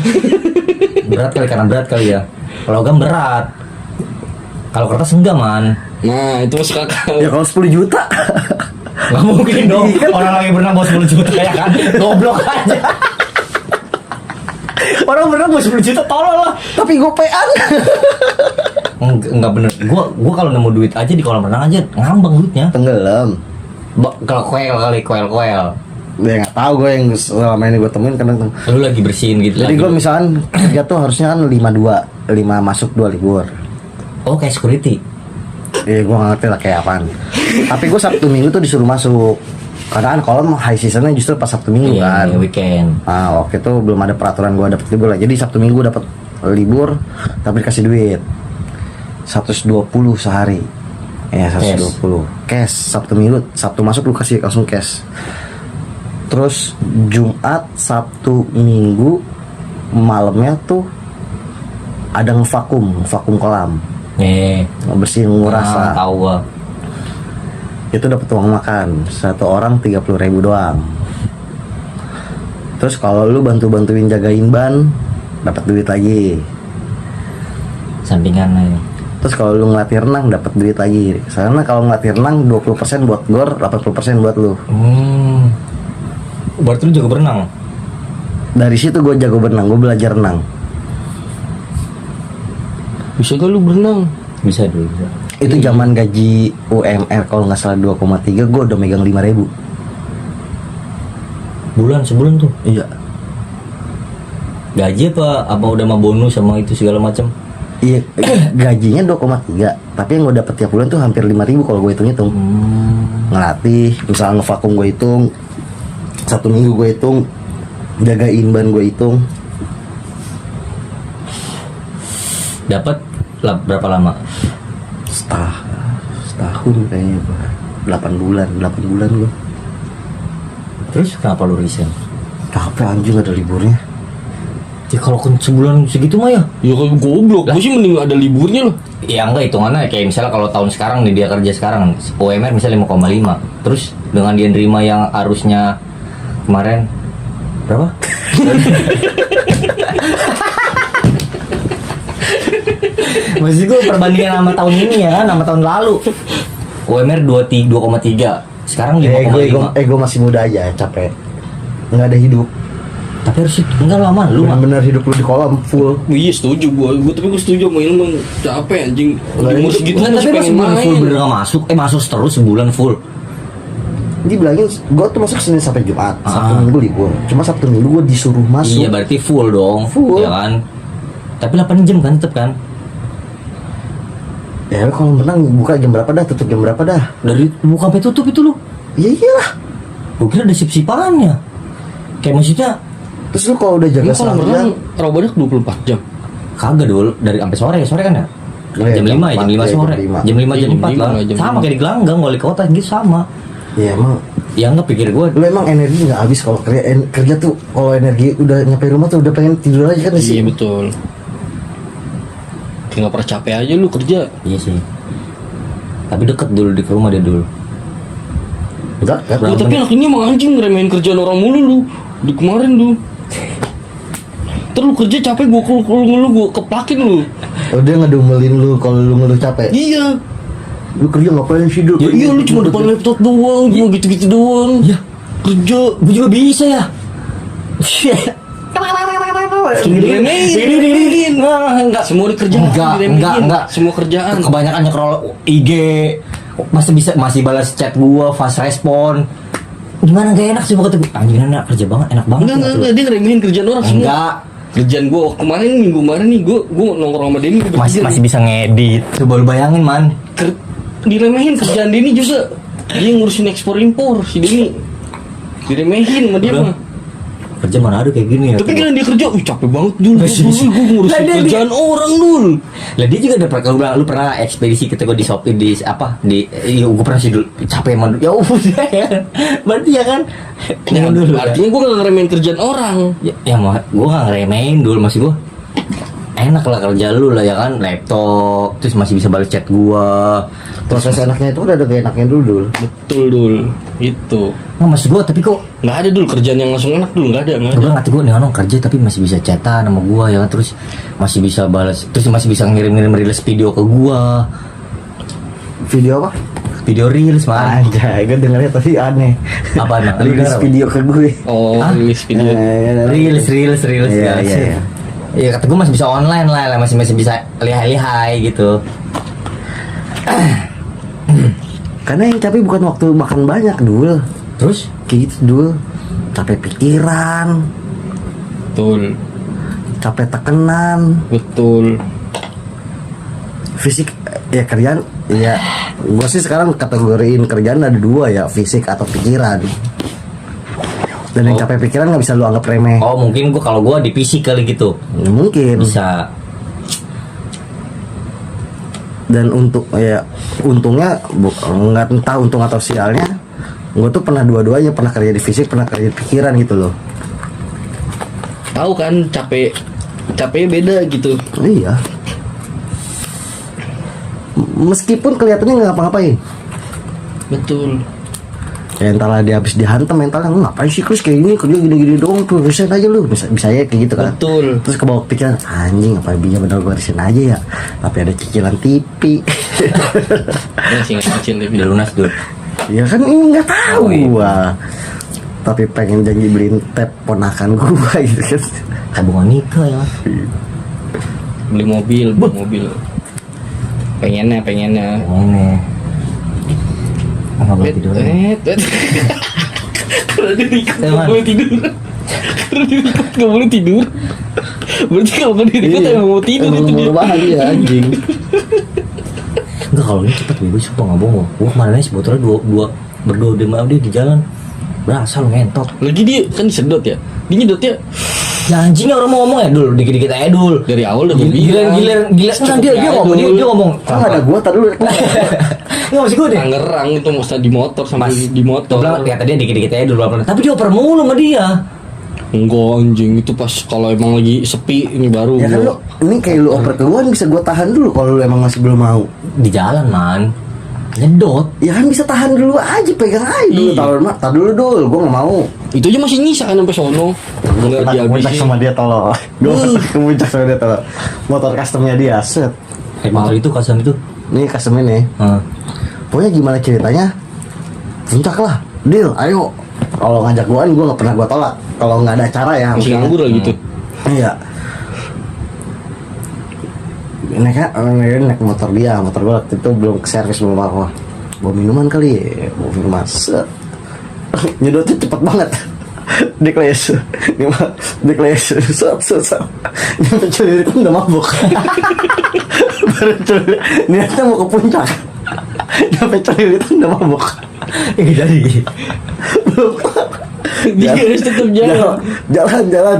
Berat kali karena berat kali ya. Kalau logam berat. Kalau kertas enggak man. Nah, itu masuk akal. Ya kalau 10 juta. Nggak mungkin dong. Orang lagi berenang bawa 10 juta ya kan. Goblok aja. Orang berenang bawa 10 juta tolol lah. Tapi gopean. Enggak bener. Gua kalau nemu duit aja di kolam renang aja ngambang duitnya. Tenggelam. Kalau koel kali koel. Ya nggak tahu gue yang selama ini gue temuin kadang. Lu lagi bersihin gitu. Jadi lagi. gue misalkan kerja tuh harusnya kan 5-2, 5 masuk 2 libur. Oh kayak security. Iya gue nggak ngerti lah kayak apaan. Tapi gue Sabtu Minggu tuh disuruh masuk. Karena kan kolam high seasonnya justru pas Sabtu Minggu kan. Iya, weekend. Nah waktu itu belum ada peraturan gue dapet libur lah. Jadi Sabtu Minggu dapat libur tapi dikasih duit 120 sehari. Ya 120 cash. Sabtu Minggu, Sabtu masuk lu kasih langsung cash. Terus Jumat, Sabtu, Minggu malamnya tuh ada vakum kolam. Bersihin nguras lah. Tahu gua. Itu dapat uang makan satu orang 30.000 doang. Terus kalau lu bantuin jagain ban dapat duit lagi. Sampingan aja. Terus kalau lu ngelatih renang dapat duit lagi. Karena kalau ngelatih renang 20% buat gor, 80% buat lu. Berarti lu jago berenang. Dari situ gue jago berenang, gue belajar renang. Bisa gak lu berenang? Bisa dulu. Bisa. Itu zaman gaji UMR kalau nggak salah 2,3, gue udah megang 5.000. Sebulan tuh. Iya. Gaji apa udah sama bonus sama itu segala macam? Iya, gajinya 2,3, tapi yang gue dapet tiap bulan tuh hampir 5.000 kalau gue hitung-hitung. Ngelatih, misalnya ngevakum gue hitung, 1 minggu gue hitung, jagain ban gue hitung. Dapat berapa lama? Setahun kayaknya gue. 8 bulan gue. Terus kenapa lu resign? Capek anjing ada liburnya. Ya kalau sebulan segitu mah ya. Ya kalau goblok, gue sih mending ada liburnya loh. Ya enggak hitungannya kayak misalnya kalau tahun sekarang nih dia kerja sekarang UMR misalnya 5,5. Terus dengan dia nerima yang harusnya kemarin berapa? Maksud gue perbandingan sama tahun ini ya kan, sama tahun lalu. UMR 2,3. Sekarang 5,5. Ego masih muda aja, capek. Nggak ada hidup. Tapi harus enggak lama lu mah. Bener-bener hidup lu di kolam full. Iya setuju gua tapi gua setuju sama Ilman. Capek anjing. Lah, Di musik gitu Enggak, masih tapi pas pengen sebulan main. full bener gak masuk. Masuk terus sebulan full. Dibilangin gue tuh masuk Senin sampai Jumat, Sabtu Minggu libur. Cuma Sabtu Minggu gue disuruh masuk. Iya berarti full dong. Full. Ya kan. Tapi 8 jam kan tetep kan. Ya kalau menang buka jam berapa dah, tutup jam berapa dah. Dari buka sampai tutup itu lu. Iya iyalah. Gua kira ada sip-sipannya. Kayak maksudnya Terus lu kalau udah jaga Ini kalau seharian, berenang Rawabadak 24 jam. kagak dulu dari sampai sore kan ya. Oh iya, Jam 5 ya, jam 5 sore. Jam 5 jam 4 lah. jam Sama 5. kayak di Gelanggang wali kota gitu sama. ya emang Ya enggak pikir gua. lu emang energi nggak habis kalau kerja tuh. Kalau energi udah nyampe rumah tuh udah pengen tidur aja kan di Iya sini. betul. Kayak nggak pernah capek aja lu kerja. Iya sih. Tapi deket dulu di rumah dia dulu. Enggak kan? Lu tapi anak ini emang anjing ngeremehin kerjaan orang mulu lu. Di kemarin lu. Terus lu kerja capek gua gua keplakin lu. Oh, dia ngedumelin lu kalau lu ngeluh capek. Iya. Lu kerja ngapain sih dulu? Ya iya lu cuma depan laptop doang, gua gitu-gitu doang. Ya. Kerja. Gua juga bisa ya. Diremehin. Enggak semua kerjaan. Enggak. Semua kerjaan. Kebanyakan nge-scroll IG masih balas chat gua, fast respon. Gimana gak enak sih kata gue. Anjing enak kerja banget, enak banget. Enggak, dia ngeremehin kerjaan orang semua. Enggak. Kerjaan gua minggu kemarin nih gua nongkrong sama Denny Masih bisa ngedit. Coba lu bayangin, man. diremehin kerjaan Denny juga. Dia ngurusin ekspor impor si Denny. Diremehin sama dia Udah. mah. Kerja mana ada kayak gini ya. Tapi kan dia kerja, capek banget dulu. Gue ngurusin Lah, dia- kerjaan orang dulu. Lah dia juga udah pernah lu pernah ekspedisi ketika di Shopee di apa di gue pernah sih dulu capek emang dulu. Ya udah ya. Berarti ya kan. Ya, Emang dulu. artinya gue gak ngeremehin kerjaan orang. Ya mah gue gak ngeremehin dulu masih gue. Enak lah kerja lu lah ya kan, laptop terus masih bisa balas chat gua. Proses enaknya itu udah ada kayak enaknya dulu. Betul dul. Itu. Nah, maksud gua tapi kok Nggak ada dulu kerjaan yang langsung enak dulu, nggak ada. gue ngerti gue nih orang kerja tapi masih bisa chatan sama gua ya kan, terus masih bisa balas, terus masih bisa ngirim rilis video ke gua. Video apa? Video reels man. Anjay, gue dengernya tadi aneh. Apa emang? Lu Rilis denger apa? video ke gue. Oh, Hah? rilis video. Reels Iya, ya. iya. Iya kata gue masih bisa online lah, masih bisa lihai gitu. Karena yang capek bukan waktu makan banyak dulu. Terus Kayak gitu dulu. Capek pikiran, Betul. capek tekenan, Betul. fisik ya kerjaan. Ya, gue sih sekarang kategoriin kerjaan ada dua ya, fisik atau pikiran. Dan yang capek pikiran nggak bisa lu anggap remeh. oh mungkin gue kalau gue di PC kali gitu Ya, mungkin. bisa. Dan untungnya nggak entah untung atau sialnya, gue tuh pernah dua-duanya, pernah kerja di fisik, pernah kerja di pikiran gitu loh. Tahu kan capeknya beda gitu. Iya. Meskipun kelihatannya nggak ngapa-ngapain, Betul. ya entahlah dia habis dihantam mentalnya, ngapain sih Chris kayak gini, kerja gini-gini doang tuh, resign aja lu, bisa ya kayak gitu kan. Betul. Terus ke bawah pikiran, anjing apa bisa bener gue resign aja ya, tapi ada cicilan TV. Masih nggak kecil tapi Udah lunas dulu. Ya kan ini nggak tahu Oh, iya. gua. Tapi pengen janji beliin tab ponakan gua gitu kan. Tabungan nikah ya. beli mobil. Pengennya. Ini. Apa belum tidur? Kalau dia ikut Eh, nggak Man. boleh tidur. Kalau dia ikut nggak boleh tidur. Berarti kalau dia ikut emang mau tidur itu dia. Iya anjing. Enggak kalau ini cepet gue sumpah nggak bohong. Gue kemarin aja sebetulnya berdua dia di jalan. Berasa lu ngentot. Lagi dia kan disedot ya. Dia nyedotnya Ya anjingnya orang mau ngomong ya dul, dikit-dikit aja dul. dari awal udah Gila. Nah, dia ngomong, dia ngomong. Kan ada gua tadi dulu. Nggak maksud gue deh. Tangerang itu masa di motor sampai Mas, di motor. Gue bilang ya tadi dikit-dikit aja dulu pelan-pelan. Tapi dia oper mulu sama dia. Enggak anjing itu pas kalau emang lagi sepi ini baru. Ya kan gua. lu, ini kayak lu oper ke gua bisa gua tahan dulu kalau lu emang masih belum mau. Di jalan man. Nyedot. Ya kan bisa tahan dulu aja, pegang aja dulu. Iya. Tar dulu dul, gua nggak mau. Itu aja masih nyisa kan sampai sono. Enggak Kita ke puncak dihabisin. sama dia tolong. Gua ke puncak sama dia tolong. Motor customnya dia, set. Kayak motor itu kasan itu. Ini custom ini. Heeh. pokoknya gimana ceritanya puncak lah, deal, ayo. Kalau ngajak gue nggak pernah gue tolak kalau nggak ada acara ya. Masih nganggur lah gitu. Iya. Naik motor dia, motor gue waktu itu belum ke servis, belum apa. Bawa minuman kali ya, bawa minuman set. Nyedotnya cepet banget. Dikles, set. Nyampe Ciliwung itu udah mabuk. Baru Ciliwung, niatnya mau ke puncak. Nyampe Ciliwung itu udah mabuk. Jadi Belum. Dia harus tetap Jalan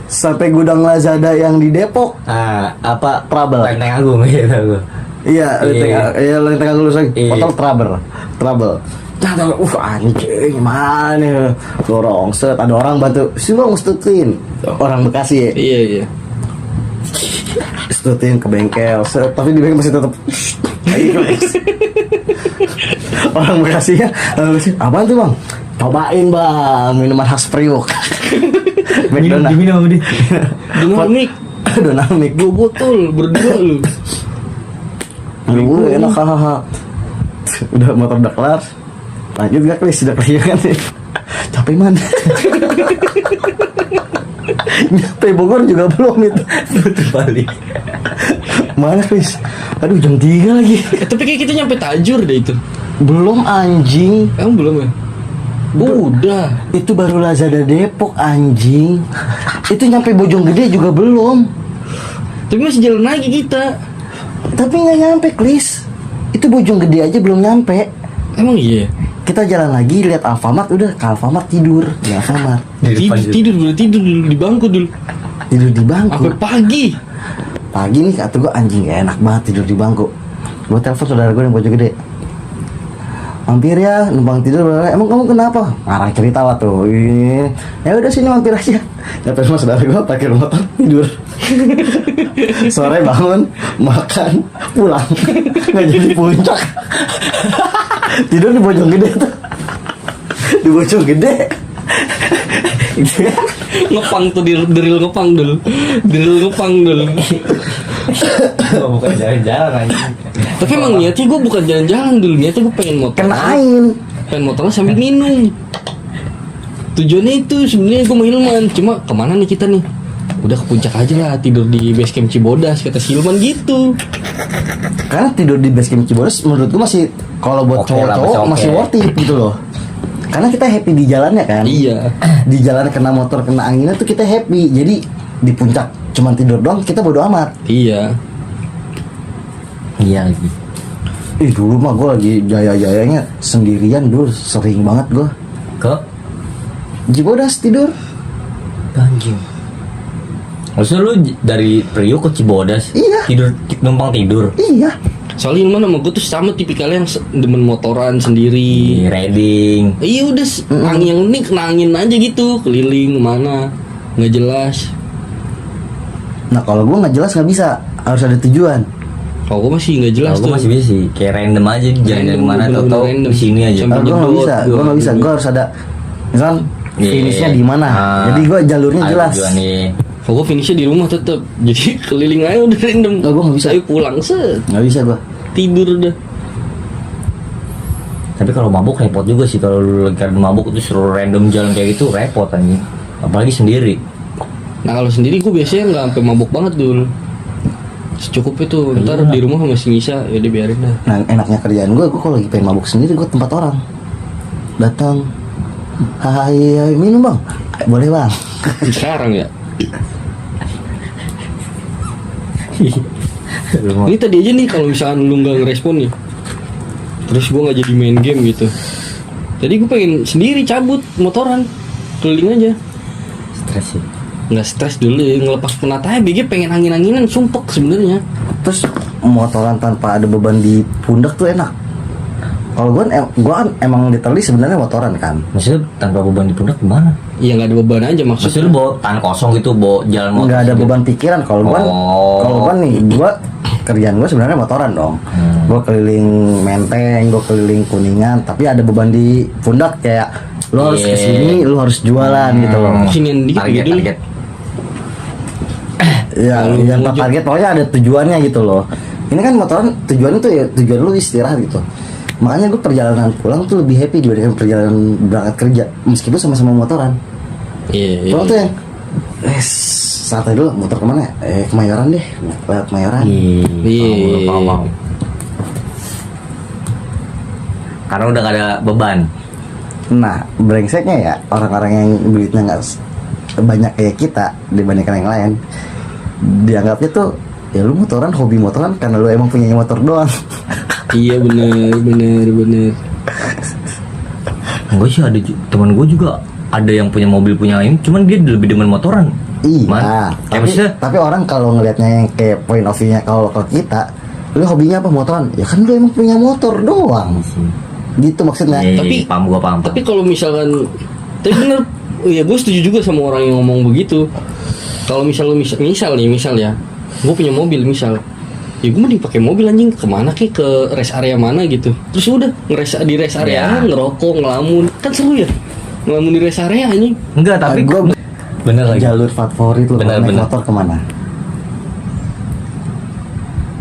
sampai gudang Lazada yang di Depok. apa Trouble. Lenteng Agung ya tahu. Iya, Lenteng Agung lulusan. Iya. Motor trouble. Anjing mana dorong set, ada orang bantu si bang stutin, orang Bekasi ya. Iya. Stutin ke bengkel set, tapi di bengkel masih tetap orang Bekasi ya. Apaan tuh bang? Cobain bang minuman khas Priok. McDonald. Diminum sama dia. Dynamic 2 botol berdua lu. Aduh enak hahaha. Udah motor udah kelar. Lanjut gak Klis? Sudah kelihatan nih. Capek man. Nyampe Bogor juga belum itu. Putar balik. Mana Klis? Aduh jam 3 lagi. Tapi kayak kita nyampe Tajur deh itu. Belum anjing. Emang belum ya? Udah. Itu baru Lazada Depok anjing. Itu nyampe Bojonggede juga belum. Tapi masih jalan lagi kita. Tapi nggak nyampe Klis. Itu Bojonggede aja belum nyampe. Emang iya. Kita jalan lagi lihat Alfamart, udah ke Alfamart tidur di Alfamart. Tidur dulu di bangku dulu. Tidur di bangku. Sampai pagi. Pagi nih kata gue anjing gak enak banget tidur di bangku. Gue telepon saudara gue yang Bojonggede. Mampir ya numpang tidur. Emang kamu kenapa? Ngarang cerita lah tuh. Ya udah sini mampir aja. Nyampe rumah saudara gue pakai motor tidur. Sore bangun makan pulang. Nggak jadi puncak. Tidur di Bojonggede tuh. Di Bojonggede. Ngepang tuh drill ngepang dulu. Bukan jalan-jalan anjing. Tapi emang niatnya gue bukan jalan-jalan dulu. Niatnya gue pengen motor. Kenain. Pengen motornya sambil minum. Tujuannya itu sebenarnya gue mau Hilman. Cuma kemana nih kita nih? Udah ke puncak aja lah, tidur di base camp Cibodas kata Silman gitu. Karena tidur di base camp Cibodas menurut gue masih, kalau buat Oke lah, cowok-cowok masih oke. worth it gitu loh. Karena kita happy di jalannya kan. Iya. Di jalan kena motor kena anginnya tuh kita happy. Jadi di puncak cuman tidur doang kita bodo amat. Iya. Iya lagi. Dulu mah gue lagi jaya-jayanya sendirian dulu, sering banget gue Ke Cibodas tidur. anjing. Maksudnya lu dari Priok ke Cibodas? Iya. Numpang tidur. Iya. Soalnya Hilman sama gue tuh sama tipikalnya yang demen motoran sendiri. Di riding. Iya udah angin yang unik kena angin aja gitu, keliling kemana nggak jelas. Nah kalau gue nggak jelas nggak bisa, harus ada tujuan. Kalau gue masih nggak jelas Kalau tuh. gue masih bisa sih, kayak random aja jalan-jalan Random, kemana bener-bener atau random. di sini aja. Sampai Gue nggak jedot, bisa, gue nggak bisa, gue harus ada, misal Iya. finishnya di mana. Jadi gue jalurnya Ada jelas. tujuan nih. Kalau gue finishnya di rumah tetap. Jadi keliling aja udah random. Oh, gua nggak bisa. Ayo pulang set Nggak bisa gue. tidur udah. Tapi kalau mabuk repot juga sih, kalau lu lagi karena mabuk itu suruh random jalan kayak gitu repot anjing. Apalagi sendiri. Nah kalau sendiri gue biasanya nggak sampai mabuk banget dulu. Secukup itu. Ntar di rumah masih bisa, ya dibiarin dah. Nah enaknya kerjaan gue kalau lagi pengen mabuk sendiri gue tempat orang datang, hai minum bang, boleh bang. Sekarang ya. Ini tadi aja nih kalau misalkan lu nggak ngerespon nih, terus gue nggak jadi main game gitu. Tadi gue pengen sendiri cabut motoran keliling aja. Stres sih. Nggak stres dulu ya, ngelepas penatanya BG pengen angin-anginan sumpek sebenarnya. Terus motoran tanpa ada beban di pundak tuh enak. Kalau gue kan emang literally sebenarnya motoran kan. Maksudnya tanpa beban di pundak gimana? Iya nggak ada beban aja Maksudnya maksudnya. lu bawa tangan kosong gitu, bawa jalan motor. Nggak ada sendiri? beban pikiran. Kalau gue Oh. kalau gue nih gue kerjaan gue sebenarnya motoran dong. Gue keliling Menteng, gue keliling Kuningan, tapi ada beban di pundak kayak lu harus Iya. kesini, lu harus jualan gitu loh. Sinian dikit Target, dulu. target. Ya, Kalau yang menuju- target pokoknya ada tujuannya gitu loh. Ini kan motoran tujuannya tuh ya tujuan lu istirahat gitu. Makanya gue perjalanan pulang tuh lebih happy dibandingkan perjalanan berangkat kerja, meskipun sama-sama motoran. Iya. Pulang tuh yang santai dulu, motor kemana? Kemayoran deh, lewat Kemayoran. Iya. Paham. Karena udah gak ada beban. Nah, brengseknya ya orang-orang yang duitnya nggak banyak kayak kita dibandingkan yang lain, dianggapnya tuh ya lu motoran, hobi motoran karena lu emang punya motor doang. Iya bener. Gue sih ada teman gue juga ada yang punya mobil punya ini, cuman dia lebih demen motoran. Iya. Man, kayak Tapi, maksudnya tapi orang kalau ngelihatnya yang kayak point of view-nya kalau ke kita, lu hobinya apa motoran? Ya kan lu emang punya motor doang. Gitu maksudnya. Iya, Tapi- paham. Tapi kalau misalkan, tapi bener, ya gue setuju juga sama orang yang ngomong begitu. Kalau misal ya, gue punya mobil misal, ya gue mending pakai mobil anjing kemana ke rest area mana gitu. Terus udah di rest area Ya. ngerokok ngelamun, kan seru ya, ngelamun di rest area anjing. Enggak, tapi gue bener lagi. jalur favorit lu kalau naik Bener. motor kemana?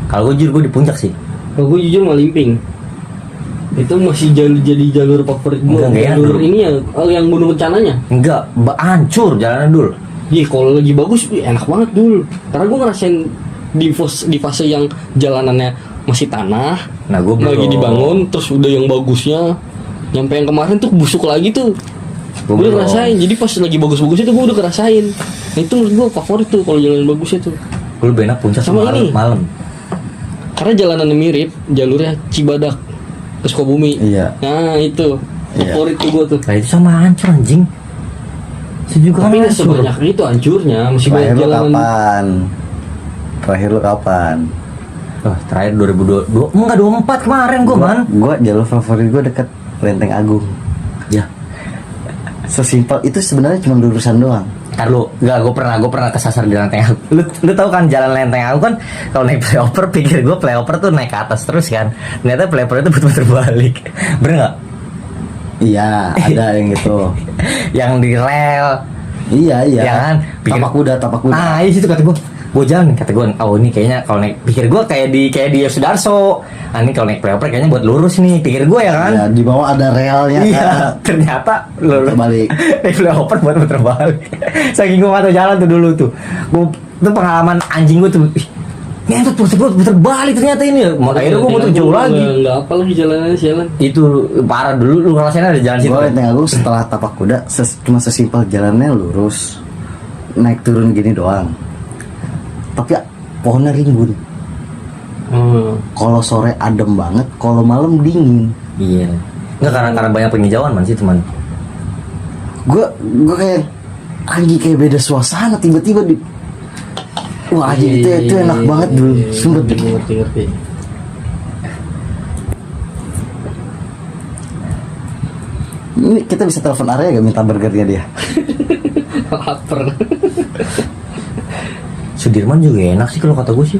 Kalau gue jujur gue di puncak sih. Kalau gue jujur Malimping, itu masih jadi jalur favorit gue. Enggak enak Jalur dulu. ini ya, yang gunung kencananya. Enggak, hancur jalanan dul. Iya, kalau lagi bagus enak banget dulu. Karena gue ngerasain di fase yang jalanannya masih tanah, Nah, gue lagi dibangun, terus udah yang bagusnya, nyampe yang kemarin tuh busuk lagi tuh. Gua Gue udah belum. ngerasain. Jadi pas lagi bagus-bagusnya tuh gue udah ngerasain. Nah, itu menurut gue favorit tuh kalau jalan bagusnya tuh. Gue lebih enak puncak Sama sama ini. malam. Karena jalanannya mirip, jalurnya Cibadak ke Sukabumi. Iya. Nah itu Iya. favorit tuh gue tuh. Nah itu sama hancur anjing. Itu juga kan Tapi nggak hancur. sebanyak itu hancurnya, masih Terakhir banyak lu jalanan. kapan? Terakhir lu kapan? Oh, terakhir 2022 enggak 24 kemarin gue man. Gua jalur favorit gue deket Lenteng Agung. Ya. Sesimpel itu sebenarnya cuma lurusan doang. Ntar lu, gue pernah kesasar di Lenteng Agung. Lu tahu kan jalan Lenteng Agung kan kalau naik flyover, pikir gue flyover tuh naik ke atas terus kan. Ternyata flyover itu putar balik. Bener nggak? Iya, ada yang gitu. Yang di rel. Iya. Ya kan? Tapak kuda. Nah, itu kata gue jalan nih, kata gue, oh ini kayaknya kalau naik, pikir gue kayak di Yosudarso. Ah, ini kalau naik flyover kayaknya buat lurus nih, pikir gue ya kan. Ya, di bawah ada relnya. Iya, kan. ternyata lurus Terbalik. naik flyover buat muter balik. Saking gue nggak tahu jalan tuh dulu tuh. Gue itu pengalaman anjing gue tuh. Ih, ngentot puter balik ternyata ini. Akhirnya gue muter jauh lagi. Nggak apa lagi jalanannya sialan. Itu parah dulu, lu ngerasain ada jalan situ. Gue Lenteng Agung setelah tapak kuda cuma sesimpel jalannya lurus, naik turun gini doang. Tapi pohonnya rimbun. Kalau sore adem banget, kalau malam dingin. Iya. Enggak karena banyak penghijauan man sih teman. Gue kayak anjing kayak beda suasana tiba-tiba di. Wah anjing itu enak banget dulu. Sumpah. Ngerti. Ini kita bisa telepon Arya gak minta burgernya dia? Laper. Sudirman juga enak sih kalau kata gue sih.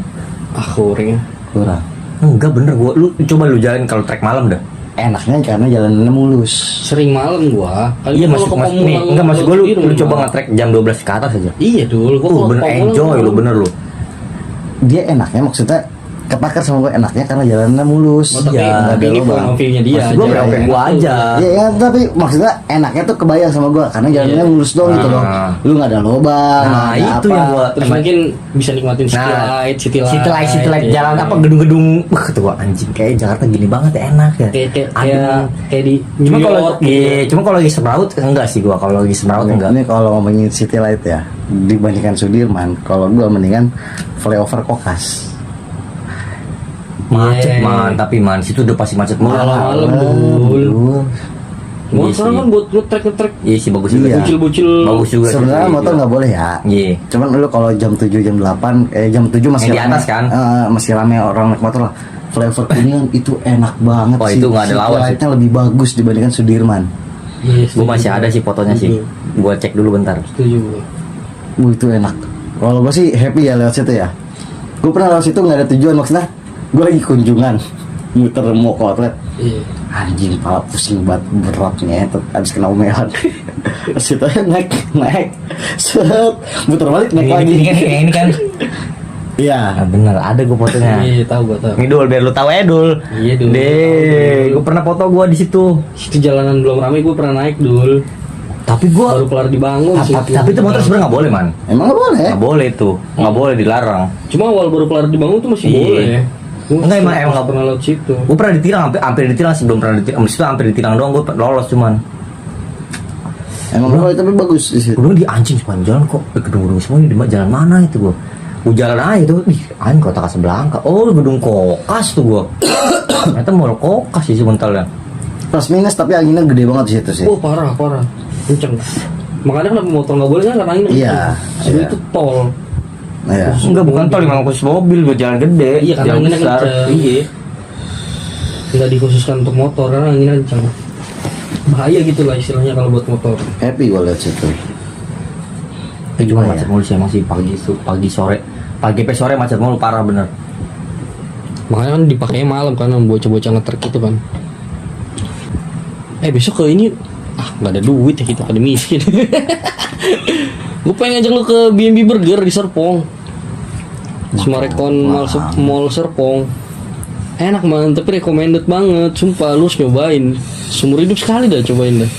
Kurang. Kurang. Enggak bener gue, lu coba lu jalan kalau trek malam dah. Enaknya karena jalanannya mulus. Sering malam gua. Iya masuk nih, enggak masuk gue lu coba nge-trek jam 12 ke atas aja. Iya dulu gua kalau Bener Pamulang enjoy malam. lu bener lu. Dia enaknya maksudnya kepakar sama gue enaknya karena jalanannya mulus. Oh, tapi Iya, ini point of view-nya dia. Maksud gue aja. berapa gue aja. Iya ya, tapi maksudnya enaknya tuh kebayang sama gue karena jalannya Iya. mulus doang gitu loh. Ah. Lu nggak ada lubang, Nah, nggak ada itu apa. yang gua Terus mungkin bisa nikmatin city light. City light iya. jalan apa gedung-gedung. Wah, kata gua anjing kayak Jakarta gini banget ya, enak ya. Kayak di Cuma New kalau York, cuma kalau lagi semraut enggak sih gua. Kalau lagi semraut enggak. Ini kalau ngomongin city light ya dibandingkan Sudirman, kalau gue mendingan flyover Kokas. Macet Iya. man, tapi man situ udah pasti macet mulu. Malam-malam dulu. Gua Iya sekarang sih. kan buat ngetrek Iya sih bagus juga. Iya. bocil-bocil. Bagus juga. sih. Sebenarnya motor nggak boleh ya. Iya. Cuman lu kalau jam 7 jam 8 jam 7 masih Yang di atas kan? masih rame orang naik motor lah. Flyover Kuningan itu enak banget Wah, sih. itu nggak ada lawan sih. Lightnya lebih bagus dibandingkan Sudirman. Iya, Gua masih ada sih fotonya sih. Gua cek dulu bentar. Setuju gua. Itu enak. Kalau gue sih happy ya lewat situ ya. Gue pernah lewat situ nggak ada tujuan maksudnya. Gue lagi kunjungan muter mau ke outlet. Iya. Anjing pala pusing banget beratnya itu abis kena umehan. Situ aja naik set muter balik naik lagi. Ini kan Iya. Nah, bener, ada gue fotonya. Iya, tahu gua tahu. Ini Dul, biar lu tahu ya Dul. Iya, Dul. Deh, gue pernah foto gue di situ. Situ jalanan belum ramai gue pernah naik dul. Tapi gue, Baru kelar dibangun sih. tapi itu motor sebenarnya nggak boleh man. Emang nggak boleh? Nggak boleh itu, nggak boleh, dilarang. Cuma awal baru kelar dibangun tuh masih Iya. boleh. Gua Enggak, emang nggak nggak pernah lewat situ. Gue pernah ditilang, hampir ditilang sebelum pernah ditilang. Maksudnya hampir ditilang doang, gue lolos cuman. Emang nggak boleh tapi bagus di situ. Gue bilang di anjing sepanjang jalan kok, gedung-gedung semua ini di jalan mana itu gue? Gue jalan aja tuh, ih anjing kota Kasablanka. Oh gedung Kokas tuh gue. Ternyata mall Kokas sih sebentar ya. Plus minus tapi anginnya gede banget di situ sih. Oh parah parah, kenceng. Makanya kenapa motor nggak boleh kan karena ini. Iya, Sebenarnya iya. itu tol. Iya. Enggak, bukan tol, memang khusus mobil, gue jalan gede, Iya karena jalan anginnya besar. kenceng. Iya. Nggak dikhususkan untuk motor karena anginnya kenceng. Bahaya gitu lah istilahnya kalau buat motor. Happy gue liat situ. Itu cuma Iya. macet mulu sih emang sih pagi sore. Pagi sampai sore macet mulu parah bener. Makanya kan dipakainya malam kan sama bocah-bocah ngetrek itu kan. Besok ke ini nggak ada duit ya kita pada miskin. Gue pengen ngajak lu ke B&B Burger di Serpong. Sumarekon Mall Serpong. Enak man, tapi recommended banget. Sumpah lu harus nyobain. Seumur hidup sekali dah cobain dah.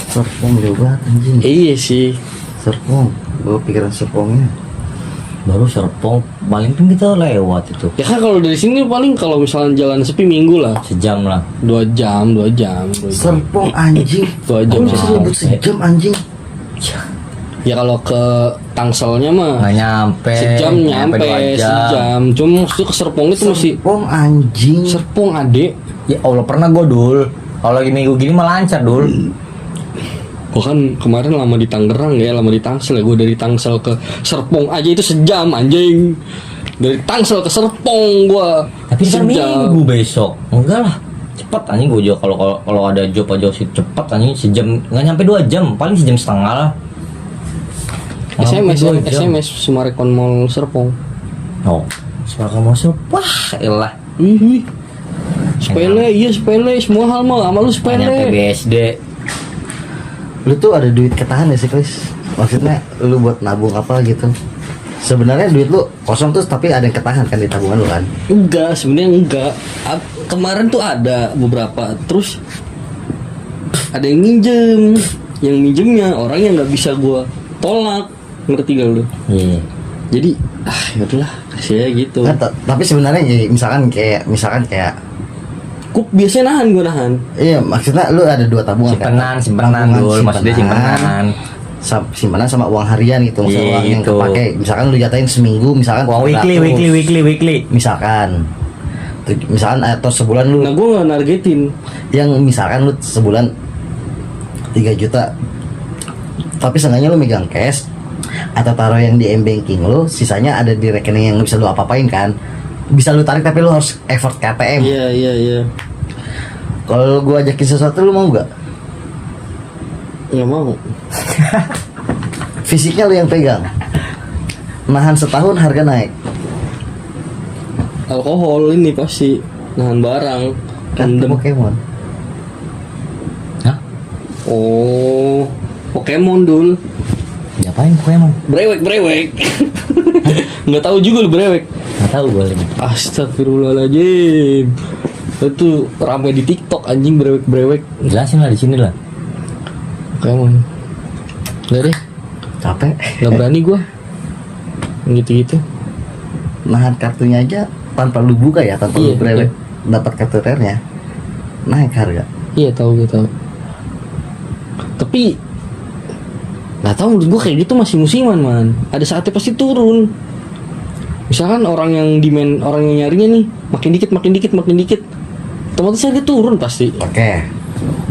Serpong jauh banget anjing. Iya sih. Serpong. Gue pikiran Serpongnya. Baru Serpong paling pun kita lewat itu Ya kan kalau dari sini paling kalau misalnya jalan sepi minggu lah. sejam lah. 2 jam. Serpong anjing. 2 jam. Kok bisa sebut sejam anjing? Ya kalau ke Tangselnya mah Nggak nyampe. sejam nyampe 2 jam. sejam. Cuma maksudnya ke Serpong itu masih Serpong anjing. Serpong adek. Ya Allah pernah gue Dul. Kalau lagi minggu gini mah lancar Dul. Gue kan kemarin lama di Tangerang ya, lama di Tangsel ya. Gue dari Tangsel ke Serpong aja itu sejam anjing. Dari Tangsel ke Serpong gue Tapi kan minggu besok. Enggak lah. Cepet anjing gue juga kalau ada job aja sih cepet anjing sejam nggak nyampe 2 jam paling sejam setengah lah. SMS Nggak nyampe 2 jam. SMS Sumarekon Mall Serpong. Oh, suara kamu masuk. Wah, elah. Wih. Sepele, iya sepele, semua hal mah sama lu Nggak nyampe sepele. BSD. Lu tuh ada duit ketahan ya sih Chris? Maksudnya lu buat nabung apa gitu? Sebenarnya duit lu kosong tuh tapi ada yang ketahan kan di tabungan lu kan? Enggak, sebenarnya enggak. Kemarin tuh ada beberapa, terus ada yang minjem, yang minjemnya orang yang nggak bisa gua tolak, ngerti gak lu? Iya. Jadi yaudahlah kasih aja gitu. Kan, tapi sebenarnya ya, misalkan kayak Gua biasanya nahan. iya maksudnya lu ada 2 tabungan Simpenan Dul, maksudnya simpenan. Simpanan sama uang harian gitu, maksudnya Iya, uang yang gitu. kepake. Misalkan lu jatahin seminggu, misalkan Uang 400. weekly. Misalkan atau sebulan lu Nah gua nggak nargetin. yang misalkan lu sebulan 3 juta tapi seenggaknya lu megang cash atau taruh yang di m-banking lu, sisanya ada di rekening yang lu bisa lu apa-apain kan, bisa lu tarik tapi lu harus effort ke ATM. Iya. Kalau gua ajakin sesuatu lu mau gak? Nggak mau. Fisiknya lu yang pegang, nahan setahun harga naik Alkohol ini pasti nahan barang. kan, Rendem. Pokemon. Hah? Oh, Pokemon dul. Ngapain Pokemon? Brewek. Nggak tahu juga lu brewek. Nggak tahu gue lagi. Astagfirullahaladzim. Itu ramai di TikTok anjing brewek. Jelasin lah di sini lah. Pokemon. Udah deh, Capek. nggak berani gua. Gitu-gitu. Nahan kartunya aja tanpa lu buka ya, tanpa Iya, lu brewek dapat kartu rare-nya naik harga. Iya tahu gue tahu. Tapi nggak tahu menurut gua kayak gitu masih musiman man. Ada saatnya pasti turun. Misalkan orang yang demand, orang yang nyarinya nih makin dikit. Otomatis harga turun pasti. Oke,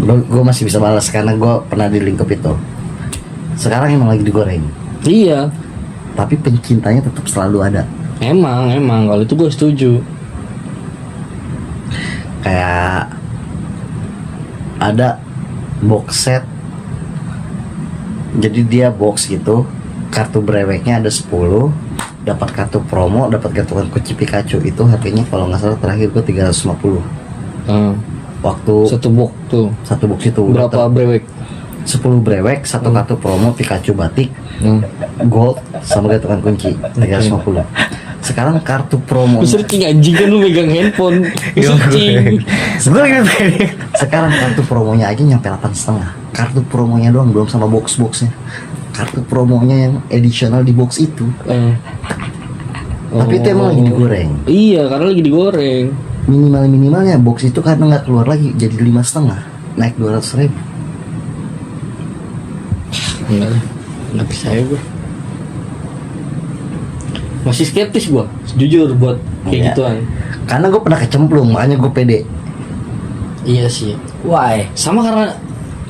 gue masih bisa balas karena gue pernah di lingkup itu. Sekarang emang lagi digoreng, Iya. tapi pencintanya tetap selalu ada. Emang kalau itu gue setuju. Kayak ada box set, jadi dia box gitu, kartu breweknya ada 10, dapat kartu promo, dapat gantungan kunci Pikachu. Itu harganya kalau nggak salah terakhir gue 350. Waktu Satu box tuh. satu box itu Berapa brewek? 10 brewek, satu kartu promo Pikachu batik, gold sama gantungan kunci 350. sekarang kartu promo. Lu searching anjing kan lu megang handphone. Lu searching. Gue lagi Sekarang kartu promonya aja nyampe 8,5. Kartu promonya doang, belum sama box-boxnya. Kartu promonya yang additional di box itu. Tapi itu emang lagi digoreng. Iya, karena lagi digoreng. Minimalnya box itu karena nggak keluar lagi jadi 5,5, naik 200.000. Nggak percaya gue. Masih skeptis gue, jujur buat kayak Iya. gituan. Karena gue pernah kecemplung, makanya gue pede. Iya sih. why? Sama karena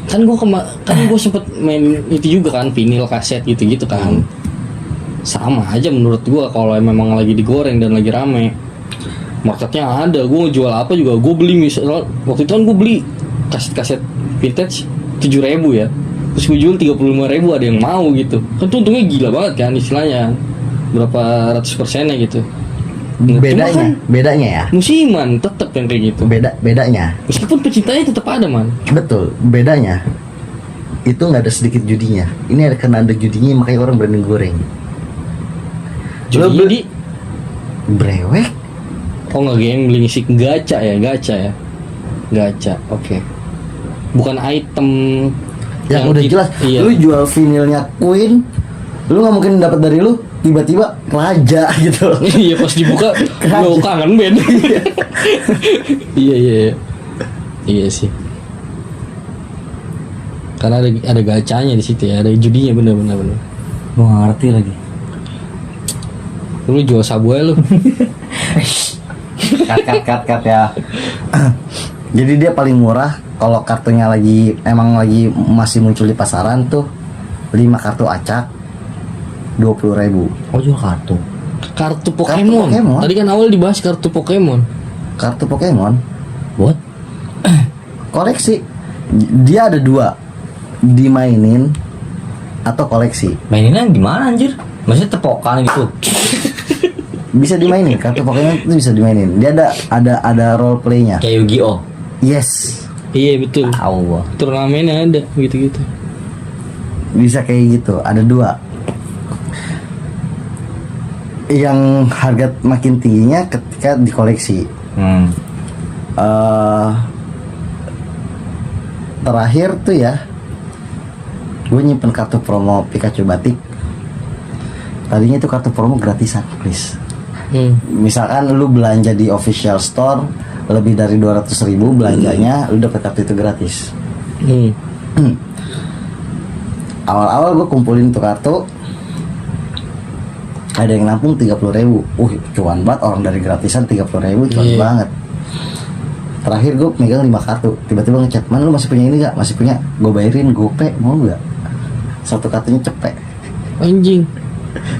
kan gue sempet main itu juga kan, vinil kaset gitu-gitu kan. Sama aja menurut gue kalau memang lagi digoreng dan lagi rame. Marketnya ada, gue ngejual apa juga gue beli. Misal waktu itu kan gue beli kaset-kaset vintage 7.000 ya, terus gue jual 35.000, ada yang mau gitu kan, tuh untungnya gila banget kan istilahnya, berapa ratus persennya gitu. Nah, cuma kan Bedanya ya. musiman tetep yang kayak gitu, Bedanya. meskipun pecintanya tetap ada man. Betul, bedanya itu nggak ada sedikit judinya. Ini ada karena ada judinya makanya orang berani goreng. Jadi di Brewek. oh nggak gambling sih, gacha ya, gacha. Oke. Bukan item Yang udah jelas, iya. lu jual vinilnya Queen, lu nggak mungkin dapat dari lu tiba-tiba raja gitu. Iya pas dibuka lo kangen band. Iya sih, karena ada gacanya di situ ya, ada judinya, bener. Gue gak ngerti lagi. Lu jual sabu aja lu. Cut ya. Jadi dia paling murah kalau kartunya emang lagi masih muncul di pasaran tuh 5 kartu acak 20.000. Oh jual kartu. Kartu Pokemon. Pokemon. Tadi kan awal dibahas kartu Pokemon. Kartu Pokemon What? koleksi, dia ada 2, dimainin atau koleksi. Maininnya gimana anjir? Maksudnya tepokan gitu. Bisa dimainin, kartu Pokemon itu bisa dimainin. Dia ada role playnya. Kayak Yu-Gi-Oh. Yes, Iya betul. Tahu gua. Turnamennya ada gitu-gitu. bisa kayak gitu. Ada 2. Yang harga makin tingginya ketika dikoleksi. Terakhir tuh ya, gue nyimpen kartu promo Pikachu Batik. Tadinya itu kartu promo gratisan, please. Misalkan lu belanja di official store lebih dari 200.000 belanjanya, lu dapat kartu itu gratis. Awal-awal gue kumpulin tuh kartu, ada yang nampung 30.000. Cuan banget, orang dari gratisan 30.000 cuan banget. Terakhir gue megang 5 kartu, tiba-tiba ngechat, "Man, lu masih punya ini gak?" "Masih punya." "Gue bayarin gope, mau gak?" Satu kartunya cepet. Anjing.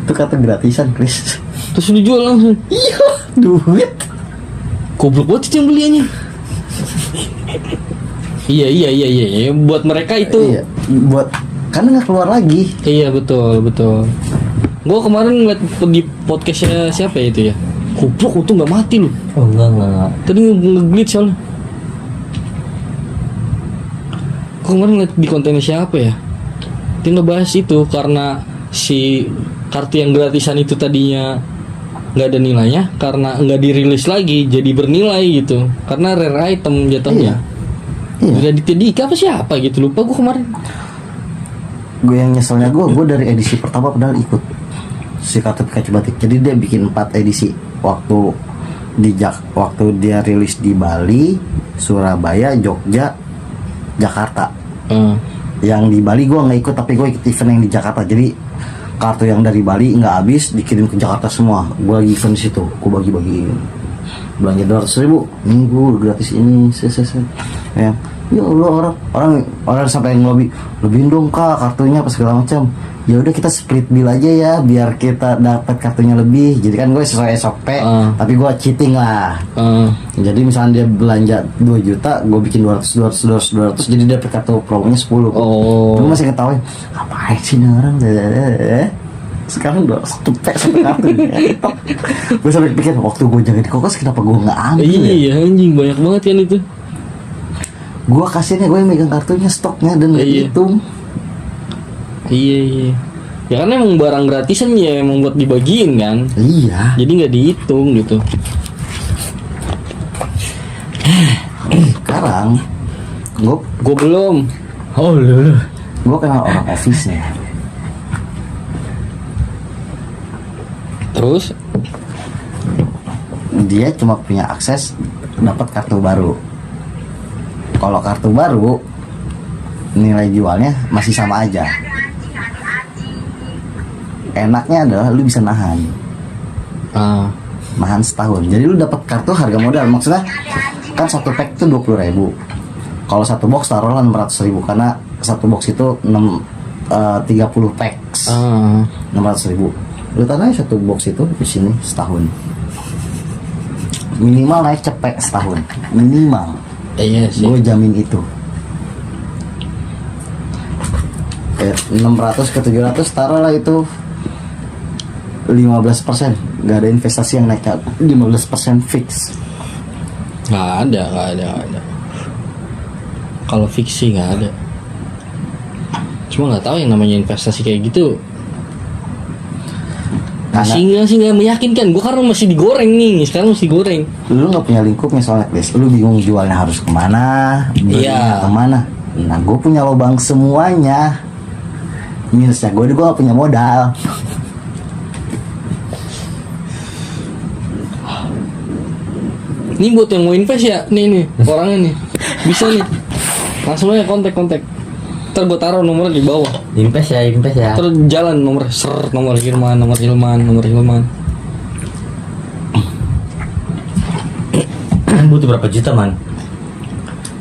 Itu kartu gratisan, Chris. Terus dijual langsung. Iya, duit. Goblok banget yang beliannya. Iya. Buat mereka itu. Iya, buat karena nggak keluar lagi. Iya betul. Gua kemarin ngeliat di podcastnya siapa ya itu ya. Goblok, untung nggak mati lu. Oh enggak. Tadi nge-glitch soalnya. Gua kemarin ngeliat di kontennya siapa ya. Dia ngebahas itu karena si kartu yang gratisan itu tadinya nggak ada nilainya karena nggak dirilis lagi jadi bernilai gitu karena rare item jatuhnya. Iya. Nggak Dika apa siapa gitu, lupa gue kemarin. Gue yang nyeselnya gue dari edisi pertama padahal ikut si kartu Pikachu Batik. Jadi dia bikin 4 edisi waktu dia rilis di Bali, Surabaya, Jogja, Jakarta. Yang di Bali gue nggak ikut, tapi gue ikut event yang di Jakarta. Jadi kartu yang dari Bali nggak habis, dikirim ke Jakarta semua. Gue lagi event di situ, gue bagi-bagi. Belanja 200.000, minggu gratis ini, ya. Ya Allah, orang sampai ngelobi, lebihin dong kak kartunya apa segala macam. Ya udah kita split bill aja ya, biar kita dapat kartunya lebih. Jadi kan gue sesuai SOP, tapi gue cheating lah. Jadi misalnya dia belanja 2 juta, gue bikin 200, jadi dia dapat kartu promonya 10. Gue masih ngetawain, ngapain sih nih orang? Sekarang udah cepet sampai kartu. Gue sampai pikir, waktu gue jaga di kokos kenapa gue nggak ambil? Iya anjing, banyak banget kan itu. Gue kasihnya, gue yang megang kartunya, stoknya dan nggak dihitung. Iya. Ya kan emang barang gratisan ya emang buat dibagiin kan. Iya. Jadi nggak dihitung gitu. Sekarang Gue belum. Oh lu. gue kenal orang office-nya. Terus Dia cuma punya akses dapat kartu baru. Kalau kartu baru nilai jualnya masih sama aja. Enaknya adalah lu bisa nahan setahun. Jadi lu dapat kartu harga modal. Maksudnya kan satu pack itu 20.000. Kalau satu box taruhlah 600.000 karena satu box itu 30 packs. 600.000. Lu taruh aja satu box itu di sini setahun. Minimal naik cepet setahun. Minimal. iya sih. Gue jamin itu. 600 ke 700 taruhlah itu 15%. Gak ada investasi yang naik 15% fix. Nggak ada. Kalau fiksi nggak ada. Cuma nggak tahu yang namanya investasi kayak gitu. Masih nggak meyakinkan. Gue karena masih digoreng nih. Sekarang masih goreng. Lu nggak punya lingkupnya soalnya, Chris. Lu bingung jualnya harus kemana, belinya Iya. kemana. Nah, gue punya lubang semuanya. Minusnya gue gak punya modal. Ini buat yang mau invest ya. Nih orangnya nih. Bisa nih. Langsung aja kontak. Ntar gue taruh nomornya di bawah. Invest ya. Terus jalan nomor Hilman. Kan butuh berapa juta man?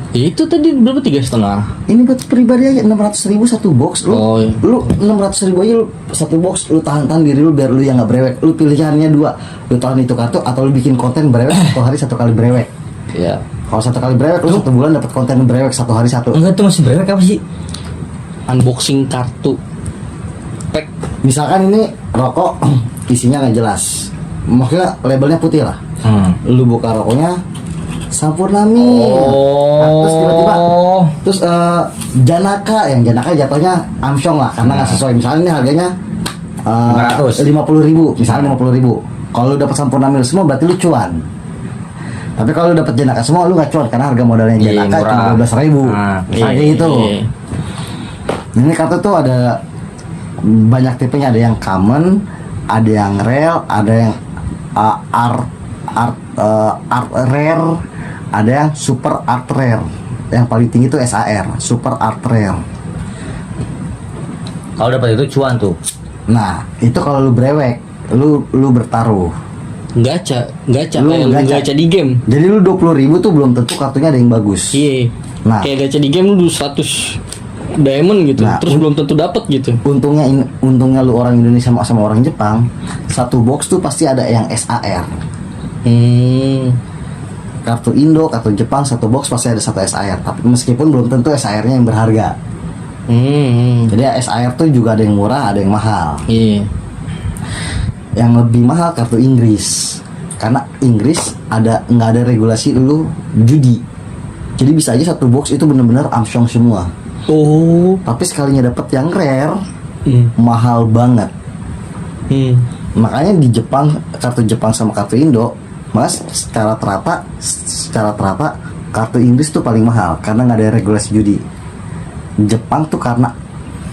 Itu tadi berapa 3,5? Ini buat pribadi aja 600.000 satu box. Lu, Oh, iya. lu 600.000 aja lu satu box. Lu tahan diri lu biar lu yang nggak brewek. Lu pilihannya dua. Lu tahan itu kartu atau lu bikin konten brewek satu hari satu kali brewek. Iya. Kalau satu kali brewek lu satu bulan dapat konten brewek satu hari satu. Enggak tuh masih brewek apa sih? Unboxing kartu pack. Misalkan ini rokok isinya nggak jelas. Maksudnya labelnya putih lah. Lu buka rokoknya Sampurnami. Nah, terus tiba-tiba terus Janaka jatuhnya Amsyong lah karena nggak sesuai. Misalnya ini harganya 50.000, misalnya 50.000. Kalau lu dapat Sampurnami semua berarti lu cuan. Tapi kalau lu dapat Janaka semua lu nggak cuan karena harga modalnya Iya, Janaka murah. cuma 12.000. Misalnya gitu. Iya. Ini kartu tuh ada banyak tipenya, ada yang common, ada yang rare, ada yang art rare, ada yang super art rare. Yang paling tinggi itu SAR, super art rare. Kalau dapat itu cuan tuh. Nah, itu kalau lu brewek, lu bertaruh. Gacha Lu kayak lu gacha di game. Jadi lu 20.000 tuh belum tentu kartunya ada yang bagus. Iya. Nah. Kayak gacha di game lu 100 diamond gitu. Nah, Terus belum tentu dapat gitu. Untungnya lu orang Indonesia sama orang Jepang, satu box tuh pasti ada yang SAR. Kartu Indo, kartu Jepang, satu box pasti ada satu SAR. Tapi meskipun belum tentu SAR-nya yang berharga. Jadi SAR tuh juga ada yang murah, ada yang mahal. Iya. Yang lebih mahal kartu Inggris, karena Inggris nggak ada regulasi lu judi. Jadi bisa aja satu box itu bener-bener Armstrong semua. Oh. Tapi sekalinya dapet yang rare, mahal banget. Makanya di Jepang, kartu Jepang sama kartu Indo, mas secara terata kartu Inggris tuh paling mahal karena nggak ada regulasi judi. Jepang tuh karena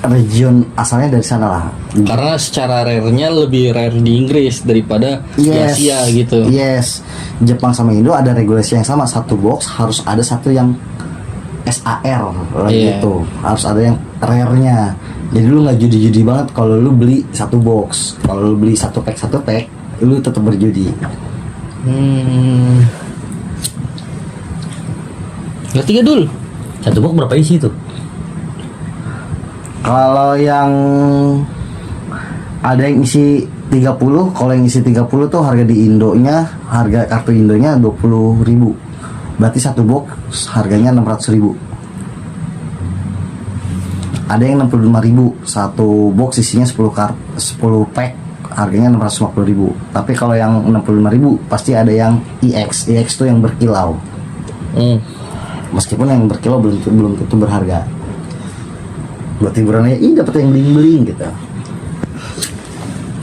region asalnya dari sana lah. Karena secara rare-nya lebih rare di Inggris daripada di Asia gitu. Yes. Jepang sama Indo ada regulasi yang sama, satu box harus ada satu yang SAR gitu. Harus ada yang rare-nya. Jadi lu nggak judi-judi banget kalau lu beli satu box. Kalau lu beli satu pack, lu tetap berjudi. Ngerti gak dul? Satu box berapa isi tuh? Kalau yang ada yang isi 30, kalau yang isi 30 tuh harga di Indonya, harga kartu Indonya 20.000. Berarti satu box harganya 600.000. Ada yang 65.000, satu box isinya 10 pack, harganya 650.000. Tapi kalau yang 65.000 pasti ada yang EX tuh yang berkilau. Meskipun yang berkilau belum tentu berharga. Buat hiburannya, dapat yang bling-bling gitu.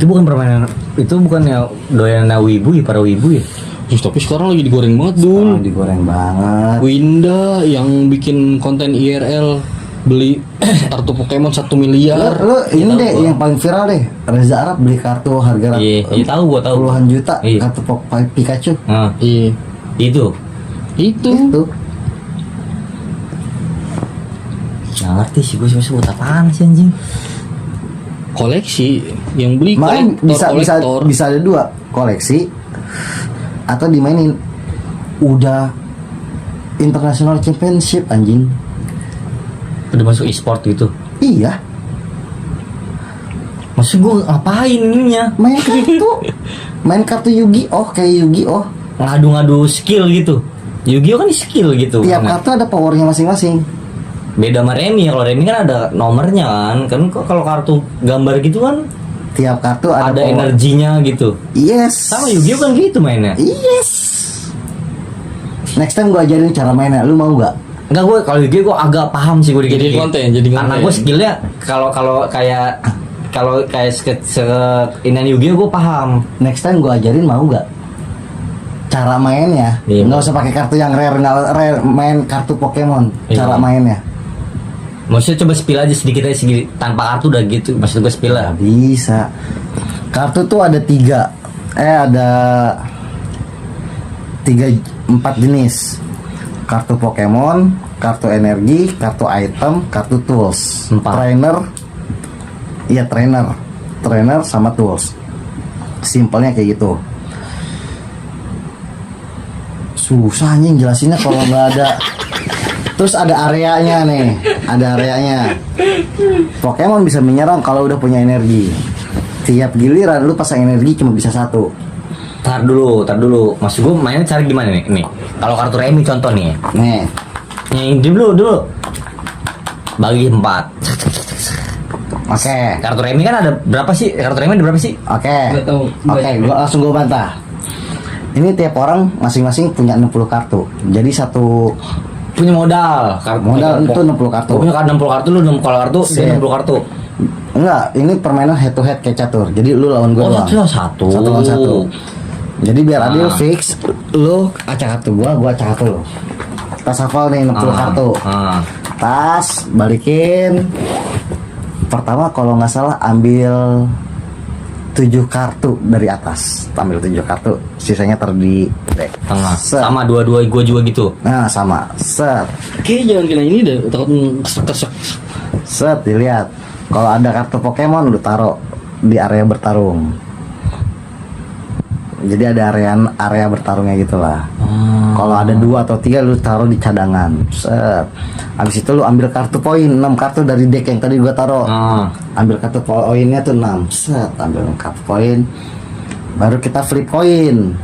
Itu bukan permainan, itu bukannya doyan wibu ya, para wibu ya. Terus tapi sekarang lagi digoreng banget dul. Oh, digoreng banget. Winda yang bikin konten IRL beli kartu Pokemon 1 miliar. Lo ini deh yang paling viral deh. Reza Arab beli kartu harga Iya, tahu gua tahu. puluhan juta Iya. kartu Pikachu. Nah, Iya. itu. Itu. Nggak ngerti sih gue sebut apaan sih anjing. Koleksi yang beli Main kolektor. bisa ada dua, koleksi atau dimainin. Udah International Championship anjing. Udah masuk e-sport gitu. Iya, Maksud gue ngapain ininya? main kartu. Main kartu Yu-Gi-Oh kayak Yu-Gi-Oh. Ngadu-ngadu skill gitu. Yu-Gi-Oh kan skill gitu. Tiap Nah, kartu ada powernya masing-masing. beda sama Remi ya. Kalau Remi kan ada nomornya kan. Kan kalau kartu gambar gitu kan Tiap kartu ada, ada power. energinya gitu. Yes. Sama Yu-Gi-Oh kan gitu mainnya. Yes. Next time gua ajarin cara mainnya. Lu mau nggak? Enggak, gue kalau Yu-Gi-Oh gue agak paham sih gue Jadi konten, jadi Karena konten. gue skillnya kalau kayak inian Yu-Gi-Oh gue paham. Next time gua ajarin, mau nggak? Cara mainnya. Iya, Nggak mau. usah pakai kartu yang rare, nggak rare, main kartu Pokemon. Iya. Cara mainnya. Maksudnya coba spill aja sedikit aja tanpa kartu udah gitu. Maksud gue spill lah. Nggak bisa. Kartu tuh ada empat jenis. Kartu Pokemon, kartu energi, kartu item, kartu tools. Empat. Trainer sama tools. Simpelnya kayak gitu. Susah anjing jelasinnya kalau nggak ada. Terus ada areanya nih, ada areanya. Pokemon bisa menyerang kalau udah punya energi. Tiap giliran lu pasang energi cuma bisa satu. Tar dulu. Maksud gue mainnya cara gimana nih? Nih, kalau kartu Remi contoh nih. Nih, Nih dulu. Bagi 4. oke, Kartu Remi kan ada berapa sih? Kartu Remi ada berapa sih? oke, Nggak tahu. oke. Gua bantah. Ini tiap orang masing-masing punya 60 kartu. Jadi satu Punya modal. modal itu 60 kartu. Gue punya 60 kartu, lu 60 kartu, dia Sip. 60 kartu. Enggak, ini permainan head to head kayak catur. Jadi lu lawan gua Oh, doang. satu. Satu lawan satu. Jadi biar adil Ah. fix, lu acak kartu gua acak kartu lu. Tas hafal nih 60 kartu. Tas, balikin. Pertama kalau nggak salah ambil 7 kartu dari atas. Ambil 7 kartu, sisanya taruh di deck. Tengah. Set. Sama dua-dua gue juga gitu. Nah, sama. Set. Kayaknya jangan kena ini deh, takut kesek. Set, dilihat. Kalau ada kartu Pokemon lu taruh di area bertarung. Jadi ada area bertarungnya gitulah. Kalau ada 2 atau 3 lu taruh di cadangan. Set. Habis itu lu ambil kartu poin 6 kartu dari deck yang tadi gua taruh. Ambil kartu poinnya tuh 6. Set, ambil kartu poin. Baru kita flip coin.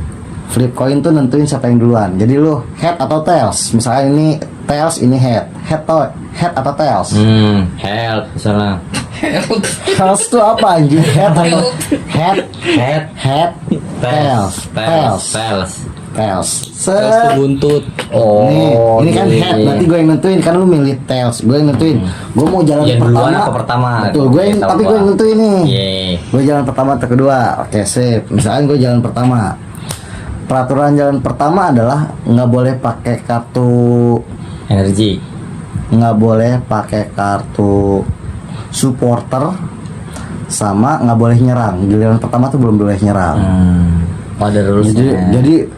Flip coin tuh nentuin siapa yang duluan. Jadi lu head atau tails. Misalnya ini tails, ini head. Head atau tails. Help misalnya. Tails tuh apa anjing? Head. Tails. Terus Set. buntut. Oh, Nih, ini kan iya. head, nanti gue yang nentuin, kan lu milih tails, gue yang nentuin. Gue mau jalan Yang duluan pertama. apa pertama? Betul, gue yang, Tahu tapi gue gua. yang nentuin nih. Iya. Gue jalan pertama atau kedua. Oke, sip. Misalkan gue jalan pertama. Peraturan jalan pertama adalah nggak boleh pakai kartu, Energi. nggak boleh pakai kartu supporter, sama nggak boleh nyerang. Giliran pertama tuh belum boleh nyerang. Pada rulesnya. Jadi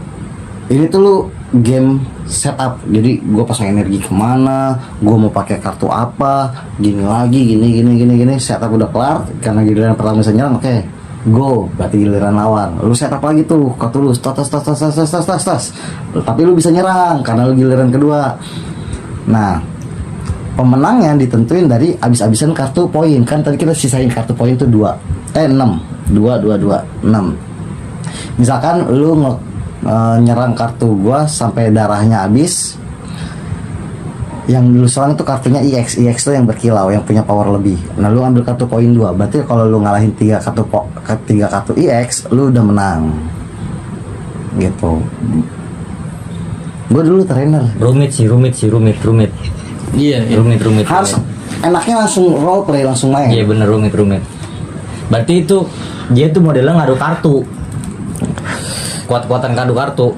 ini tuh lu game setup. Jadi gue pasang energi kemana, gue mau pakai kartu apa, gini lagi, gini. Setup udah kelar, karena giliran pertama bisa nyerang, oke, go. Berarti giliran lawan, lu setup lagi tuh kartu lu, tas. Tapi lu bisa nyerang karena lu giliran kedua. Nah, pemenangnya ditentuin dari abis-abisan kartu poin. Kan tadi kita sisain kartu poin tuh 6. Misalkan lu nyerang kartu gua sampai darahnya habis, yang lu serang itu kartunya EX tuh yang berkilau, yang punya power lebih. Nah, lu ambil kartu poin 2, berarti kalau lu ngalahin 3 kartu EX, lu udah menang gitu. Gua dulu trainer, Rumit. Iya. Rumit. harus enaknya langsung role play, langsung main. Iya bener rumit. Berarti itu Dia tuh modelnya ngadu kartu. Kuat-kuatan ngadu kartu.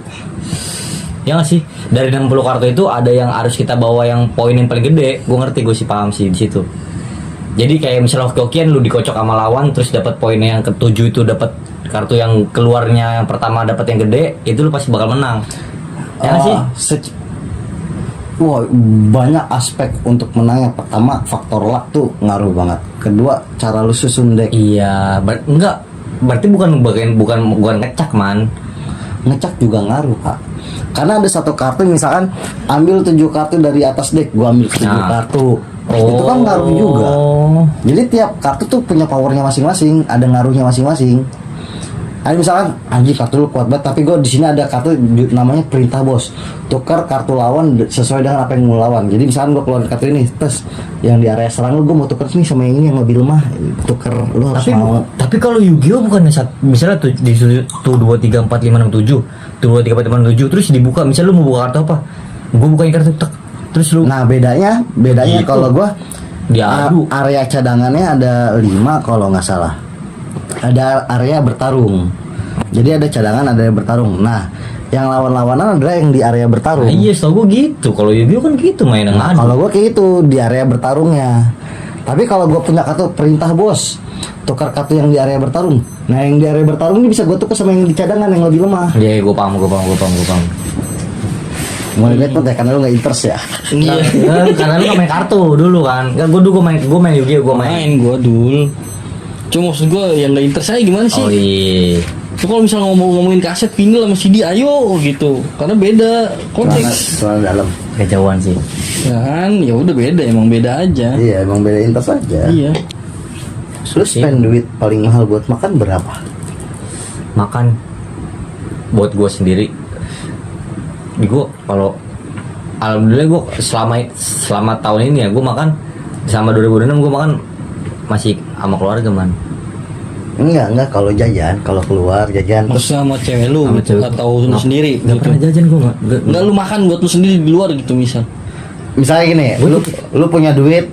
Ya nggak sih? Dari 60 kartu itu ada yang harus kita bawa yang poin yang paling gede. Gue ngerti, gue sih paham sih di situ. Jadi kayak misalnya hoki-hokian lu dikocok sama lawan terus dapat poinnya yang ketujuh itu dapat kartu yang keluarnya yang pertama dapat yang gede, itu lu pasti bakal menang. Ya nggak sih? Wah, banyak aspek untuk menang. Yang pertama faktor luck tuh ngaruh banget. Kedua, cara lu susun deck. Iya, enggak. Berarti bukan ngecak, man. Ngecak juga ngaruh, Pak. Karena ada satu kartu misalkan ambil 7 kartu dari atas deck, gua ambil 7 kartu. Itu kan ngaruh juga. Jadi tiap kartu tuh punya powernya masing-masing, ada ngaruhnya masing-masing. Ada misalkan anjir kartu lu kuat banget, tapi gue di sini ada kartu namanya perintah bos, tukar kartu lawan sesuai dengan apa yang mau lawan. Jadi misalkan gue keluar kartu ini, terus yang di area serang lu gue mau tukar nih sama yang ini yang lebih lemah, tukar lu harus mau. Tapi kalau Yu-Gi-Oh bukannya misalnya tuh di tuh 2 3 4 5 6 7, tuh 2 3 4 5 6 7 terus dibuka, misalnya lu mau buka kartu apa? Gue bukain kartu tek, terus lu. Nah bedanya Gitu. kalau gue Diadu. area cadangannya ada 5 kalau nggak salah. Ada area bertarung. Jadi ada cadangan, ada yang bertarung. Nah, yang lawan-lawanan adalah yang di area bertarung. Nah, iya, setahu gue gitu. Kalau Yu-Gi-Oh kan gitu mainnya ngadu. Kalau gue kayak itu di area bertarungnya. Tapi kalau gue punya kartu perintah bos, tukar kartu yang di area bertarung. Nah, yang di area bertarung ini bisa gue tukar sama yang di cadangan yang lebih lemah. Iya, gue paham. Mulai lihat ya karena lu nggak interest ya. Iya. Karena lu gak main kartu dulu kan. Kan gue main Yu-Gi-Oh, gue main. Main gua dul. Cuma maksud gua yang nggak interest saya gimana sih? Oh iya. Itu kalau misalnya ngomongin kaset vinyl sama CD ayo gitu. Karena beda konteks. Soalnya dalam. Kejauhan sih. Ya kan, ya udah beda, emang beda aja. Iya, emang beda interest aja. Iya. Lu spend duit paling mahal buat makan berapa? Makan buat gue sendiri. Di gue kalau alhamdulillah gue selama tahun ini ya gue makan selama 2006 gue makan masih sama keluarga, man. Enggak kalau jajan, kalau keluar jajan terus Maksudnya sama cewek lu Sama gitu, cewek. atau lu sendiri Gak gitu. pernah jajan gue Enggak lu makan buat lu sendiri di luar gitu misal. misalnya gini, lu punya duit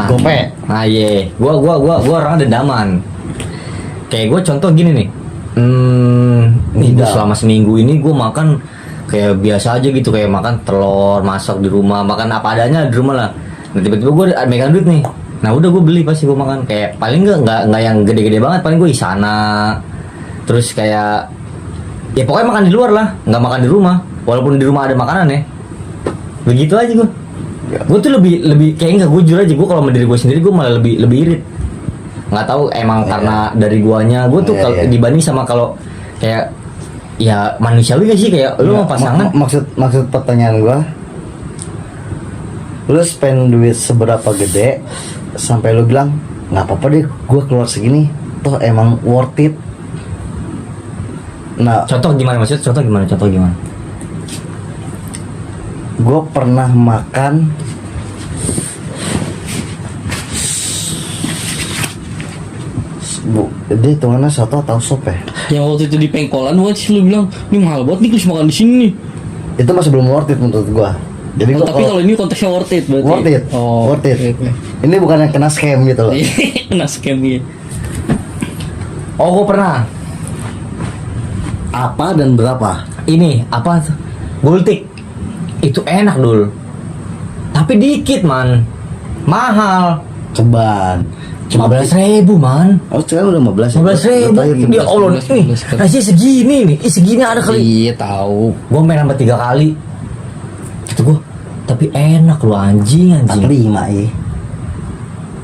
gope. Ah iya, gua orang dendaman. Kayak gue contoh gini nih. Nih gua selama seminggu ini gue makan kayak biasa aja gitu, kayak makan telur masak di rumah, makan apa adanya di rumah lah. Nah tiba-tiba gue megang duit nih. Nah udah gue beli pasti gue makan kayak paling nggak yang gede-gede banget, paling gue Isana. Terus kayak ya pokoknya makan di luar lah, nggak makan di rumah. Walaupun di rumah ada makanan ya. Begitu aja gue. Gue tuh lebih kayak nggak, gue jujur aja gue kalau mendiri gue sendiri gue malah lebih irit. Nggak tahu emang karena dari guanya gue tuh dibanding sama kalau kayak ya manusiawi gak sih kayak lu mau pasangan. Maksud pertanyaan gua, lu spend duit seberapa gede sampai lu bilang nggak apa-apa deh gua keluar segini, toh emang worth it. Nah, Contoh gimana maksudnya? Contoh gimana? gua pernah makan dia hitungannya soto atau sop ya? Yang waktu itu di pengkolan gua sih lu bilang, "Ini mahal banget nih Kus makan di sini nih." Itu masih belum worth it menurut gua. Jadi Oh, gua tapi kalau ini konteksnya worth it berarti. worth it, Oh, worth it. oke. Ini bukan yang kena scam gitu loh. Kena scam ya. Oh gue pernah. Apa dan berapa? Ini apa? Gultik. Itu enak dul. Tapi dikit man. Mahal. Ceban. 15.000 man. Oh sekarang udah 15 15.000. Ya Allah nih. Nasi segini nih. Segini ada kali. Iya tahu. Gue main sampai 3 kali. Kata gue. Tapi enak lu anjing. 45 ya.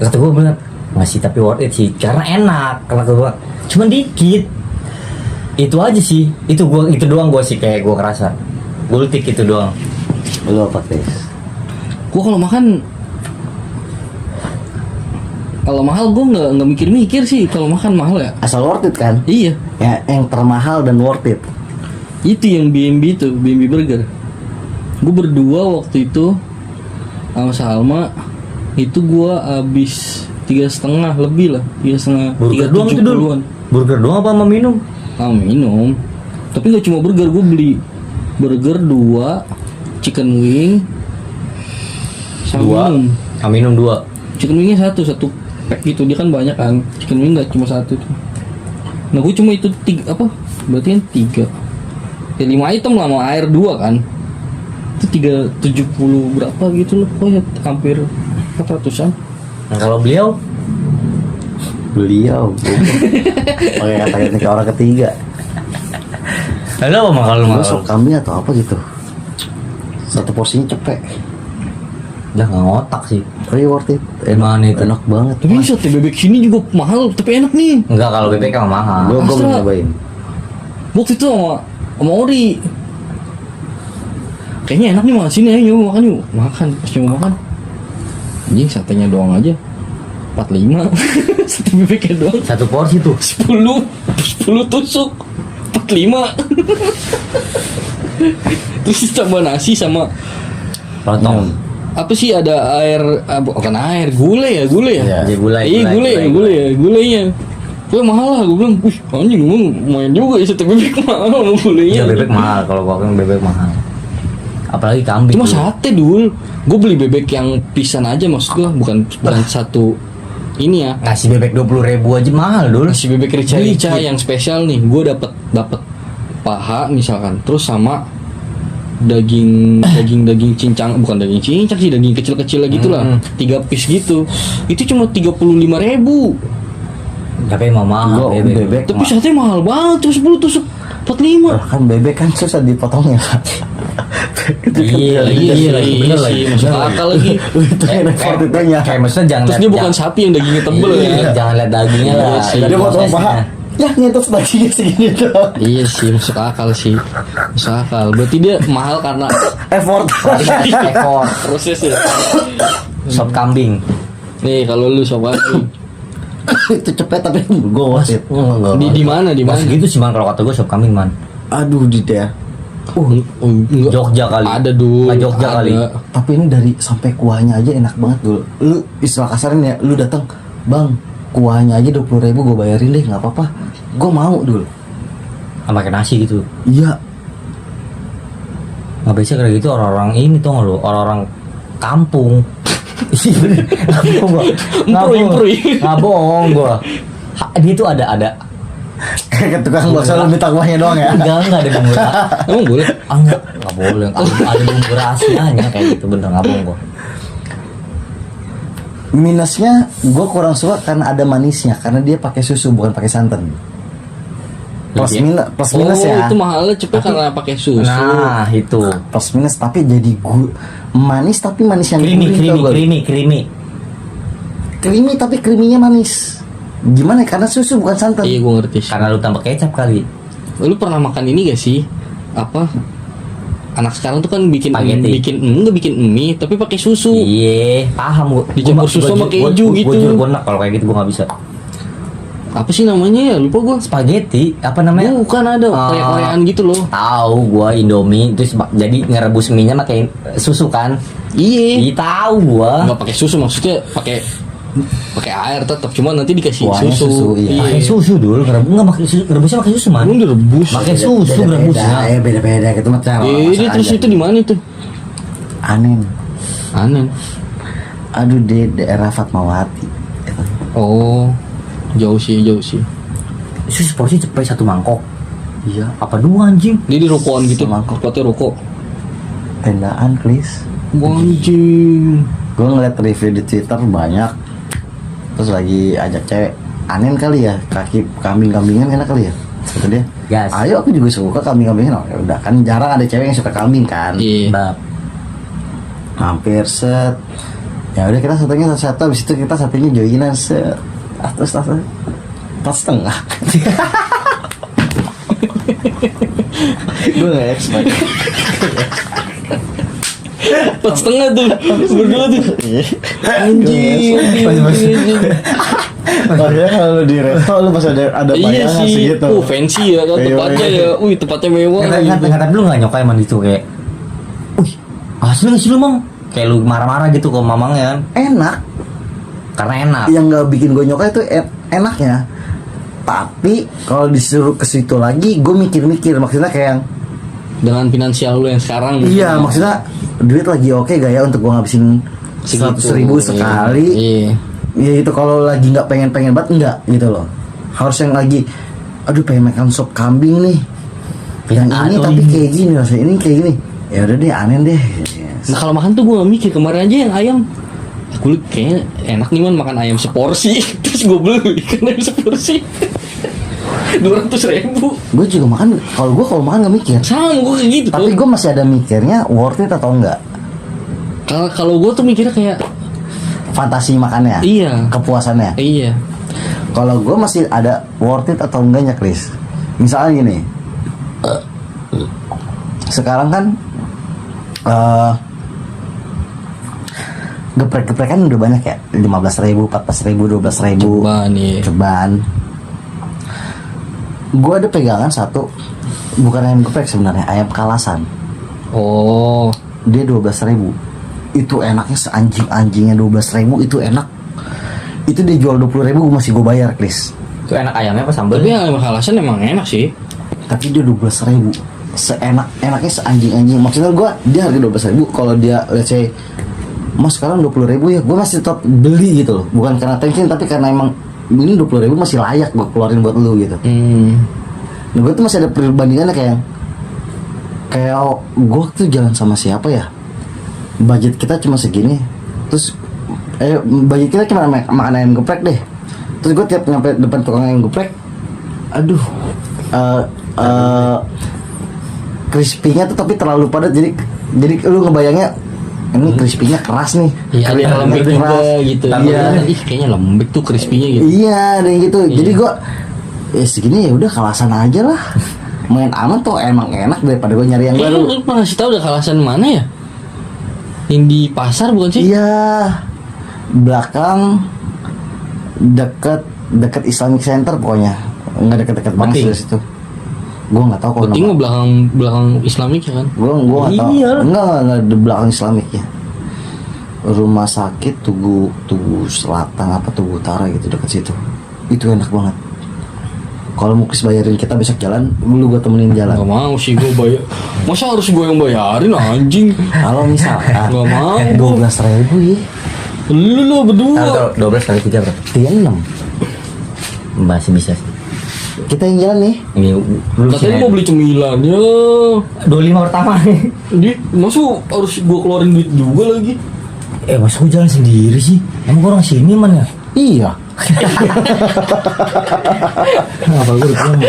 Kata gue bener. Nggak sih tapi worth it sih. Karena enak. Kata gue. Cuman dikit. Itu aja sih. Itu doang gue sih kayak gue kerasa. Gultik itu doang. Lu apa Tis? Gua kalau makan mahal gue nggak mikir sih kalau makan mahal ya. Asal worth it kan? Iya. Ya, yang termahal dan worth it. Itu yang BNB itu, BNB Burger. Gue berdua waktu itu sama Salma itu gue habis 3,5 lebih lah, 3,5. Burger doang itu dulu. Burger doang apa sama minum? Ah minum. Tapi nggak cuma burger, gue beli burger 2, chicken wing, sama minum. Minum 2. Chicken wingnya satu pack gitu, dia kan banyak kan. Chicken wing nggak cuma satu tuh. Nah gue cuma itu tiga apa? Berarti kan 3 ya 5 item lah sama air 2 kan. Itu 370 berapa gitu loh. Pokoknya hampir 400-an. Nah, kalau beliau pakai kata ke orang ketiga. lalu apa mah kalau Lu sop kambing atau apa gitu, satu porsinya cepet. udah nggak ngotak sih. Tapi worth it. Gimana itu? Enak banget. Tapi sate bebek sini juga mahal, tapi enak nih. Enggak, kalau bebek emang mahal. Gue Astra. belum nyobain. Waktu itu sama Ori. Kayaknya enak nih makan sini, ayo makan yuk. Makan, pas mau makan. Anjing satenya doang aja 45. Sate bebeknya doang Satu porsi tuh 10 tusuk 45. Terus tambah nasi sama lontong. apa sih, ada air bukan air, gulai ya. Iya. Jadi gulai. Gulainya. Gue mahal lah, gue bilang, wih anjing gue main juga ya sate bebek mahal sama gulainya. Iya, bebek mahal. Kalau gua kan bebek mahal. Apalagi kambing. Cuma tuh. sate dul, gue beli bebek yang pisan aja maksud gue, bukan satu ini ya. Ngasih bebek 20.000 aja mahal dulu. Si bebek rica-rica yang spesial nih, gue dapat paha misalkan, terus sama daging cincang, bukan daging cincang sih, daging kecil-kecil gitu lah, 3 piece gitu. Itu cuma 35.000. Tapi emang mahal Gua bebek. Tapi sate mahal banget tuh, 10 tusuk 45. Kan bebek kan susah dipotongnya. Iya, Iya sih, masuk akal lagi. Itu yang effort itunya. Kayak maksudnya jangan Terus dia bukan sapi yang dagingnya tebel ya. jangan lihat dagingnya Iya lah. sih. lihat Dia potong prosesnya. paha. Ya nyentuh dagingnya segini doang. Iya sih, masuk akal sih. Masuk akal. Berarti dia mahal karena Effort. Ekor prosesnya. sop kambing. Nih, kalau lu sobat Itu cepet tapi gue worth it. di mana? Di Mas mana? gitu sih man, kalau kata gue sop kambing man. Aduh di deh. Enggak. Jogja kali. Ada dulu. Nggak Jogja kali. Tapi ini dari sampai kuahnya aja enak banget dulu. Lu istilah kasarnya ya, lu datang, bang, kuahnya aja 20.000 gue bayarin deh, nggak apa-apa. Gue mau dulu. Sama kayak nasi gitu. Iya. Nggak biasa kayak gitu orang-orang ini tuh nggak lu, orang-orang kampung. Nggak bohong gua. Nggak bohong gua. Dia tuh ada Kayak tukang bakso lu minta kuahnya doang ya. enggak ada bumbu rahasia. Emang boleh? Enggak boleh. Ada bumbu rahasianya kayak gitu, bener nggak bohong gua. Minusnya gue kurang suka karena ada manisnya, karena dia pakai susu bukan pakai santan. Plus minus ya. Itu mahalnya cepet karena pakai susu. Nah, itu. Plus minus tapi jadi manis, tapi manis yang gurih, tau gak lu? Creamy tapi creaminya manis. Gimana? Karena susu bukan santan. Iya, gue ngerti sih. Karena lu tambah kecap kali. Lu pernah makan ini gak sih? Apa? Anak sekarang tuh kan bikin Spaghetti. bikin mie tapi pakai susu. Iya, paham gua. Dicampur susu sama keju gitu. Gua kalau kayak gitu gua nggak bisa. Apa sih namanya ya? Lupa gue. Spaghetti, apa namanya? Bukan, ada Koreaan gitu loh. Tahu gua Indomie terus jadi ngerebus mie-nya pakai susu kan? Iya. Iya tahu gua. Nggak pakai susu, maksudnya pakai air tetap, cuma nanti dikasih Kuahnya susu, iya. Pakai susu dulu, nggak pakai susu, rebusnya pakai susu man. Emang direbus. Pakai susu rebusnya. Beda-beda gitu mah cara. Ini masak terus aja. itu di mana itu? Aneh. Aneh. Aduh di daerah Fatmawati. Oh, jauh sih. Susu porsi cepet satu mangkok. Iya. Apa dua anjing? Dia di rokokan gitu, Semangkuk. spotnya rokok. Tendaan please. Anjing. Gue ngeliat review di Twitter banyak. Terus lagi ajak cewek. Aneh kali ya, kaki kambing-kambingan enak kali ya. Kata dia. Gas. Ayo aku juga suka kambing-kambingan. Oh, ya udah kan jarang ada cewek yang suka kambing kan. Iya. Bab. Hampir set. Ya udah kita satunya satu, habis itu kita satunya joinan set. Terus 4,5. Gue gak expect. 4,5 tuh, berdua tuh. Anjing. Makanya kalau di resto lu pas ada Iya bayangan sih. segitu. Fancy ya kan Iya, tempatnya iya. ya. Wih, tempatnya mewah. Tapi lu nggak nyokain man itu kayak, wih asli nggak sih lu mang? Kayak lu marah-marah gitu ke mamangnya kan? Enak. Karena enak. Yang nggak bikin gue nyokai itu enaknya. Tapi kalau disuruh ke situ lagi, gue mikir-mikir. Maksudnya kayak yang, Dengan finansial lu yang sekarang. iya maksudnya duit lagi oke gak ya untuk gue ngabisin 100.000 sekali. Iya. Ya itu kalau lagi nggak pengen banget enggak gitu loh. Harus yang lagi aduh pengen makan sop kambing nih. Yang ini Atau tapi ini. kayak gini rasanya, ini kayak gini. Ya udah deh, aneh deh. Nah kalau makan tuh gue gak mikir. Kemarin aja yang ayam, gue kayaknya enak nih man makan ayam seporsi. Terus gue beli kan ayam seporsi 200.000. Gue juga makan, kalau makan gak mikir. Sama gue kayak gitu. Tapi gue masih ada mikirnya worth it atau enggak. Kalau gue tuh mikirnya kayak Fantasi makannya. iya, Kepuasannya. iya. Kalau gue masih ada worth it atau enggaknya, Chris. Misalnya gini. Sekarang kan geprek-geprek kan udah banyak ya, 15.000, 14.000, 12.000 Coba nih. ceban. Gue ada pegangan satu, bukan ayam geprek sebenarnya, ayam kalasan. Oh, Dia 12.000. Itu enaknya seanjing-anjingnya 12.000 itu enak. Itu dia jual 20.000 masih gue bayar, Chris. Itu enak ayamnya apa sambal? tapi ayam kalasan emang enak sih. Tapi dia 12.000. Enaknya seanjing-anjing. Maksudnya gue, dia harga 12.000. Kalau dia let's say Mas sekarang 20.000 ya, gue masih tetap beli gitu loh. Bukan karena tension, tapi karena emang ini 20.000 masih layak gue keluarin buat lu gitu. Nah, gue tuh masih ada perbandingannya kayak gue tuh jalan sama siapa ya, budget kita cuma segini, terus budget kita cuma makan ayam geprek deh. Terus gue tiap nyampe depan tukang ayam geprek, aduh, crispy-nya tuh tapi terlalu padat, jadi lu ngebayangnya ini crispy-nya keras nih. Iya, ada yang lembek Keras. juga gitu. Iya. Ih, kayaknya lembek tuh crispy-nya gitu. Iya, ada yang gitu. Iya. Jadi gua segini ya udah kalasan aja lah. Main aman tuh emang enak daripada gua nyari yang baru. Lu pernah ngasih tahu udah kalasan mana ya? Yang di pasar bukan sih? Iya. Belakang deket Islamic Center pokoknya. Enggak deket-deket banget Beting. sih situ. Gua enggak tahu kalau Penting mah belakang Islamik ya kan? Gua enggak tahu. Iya. Enggak di belakang Islamic ya. Rumah sakit Tugu Selatan apa Tugu Utara gitu dekat situ. Itu enak banget. Kalau Muklis bayarin kita besok jalan, dulu gua temenin jalan. Gak mau sih gue bayar. Masa harus gue yang bayarin anjing? Kalau misalkan Nggak mau. 12.000 ya, Lu berdua. Tahu 12 kali 3 berapa? 36. Masih bisa sih. Kita yang jalan nih. Ini lu Katanya mau beli cemilan ya. 25 pertama nih. Di, masa harus gue keluarin duit juga lagi? Masa gue jalan sendiri sih? Emang gua orang sini man ya? Iya. Kenapa gue dibilang?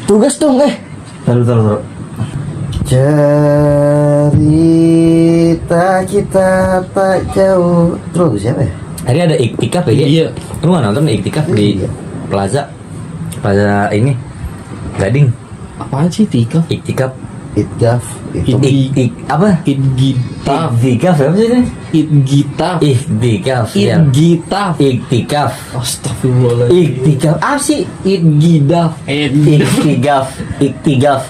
Tugas dong Taruh. Cerita kita tak jauh. Terus siapa ya? Tadi ada iktikaf ya? Iya. Lu nggak nonton iktikaf di Plaza ini Gading? Apaan sih Tika? Iktikaf Itgaf itu. Apa? Itgitaf. Iktikaf apa sih ini? Itgitaf. Iktikaf ya. Itgitaf. Iktikaf. Astagfirullahaladzim. Iktikaf apa sih? Itgidaf. Iktikaf.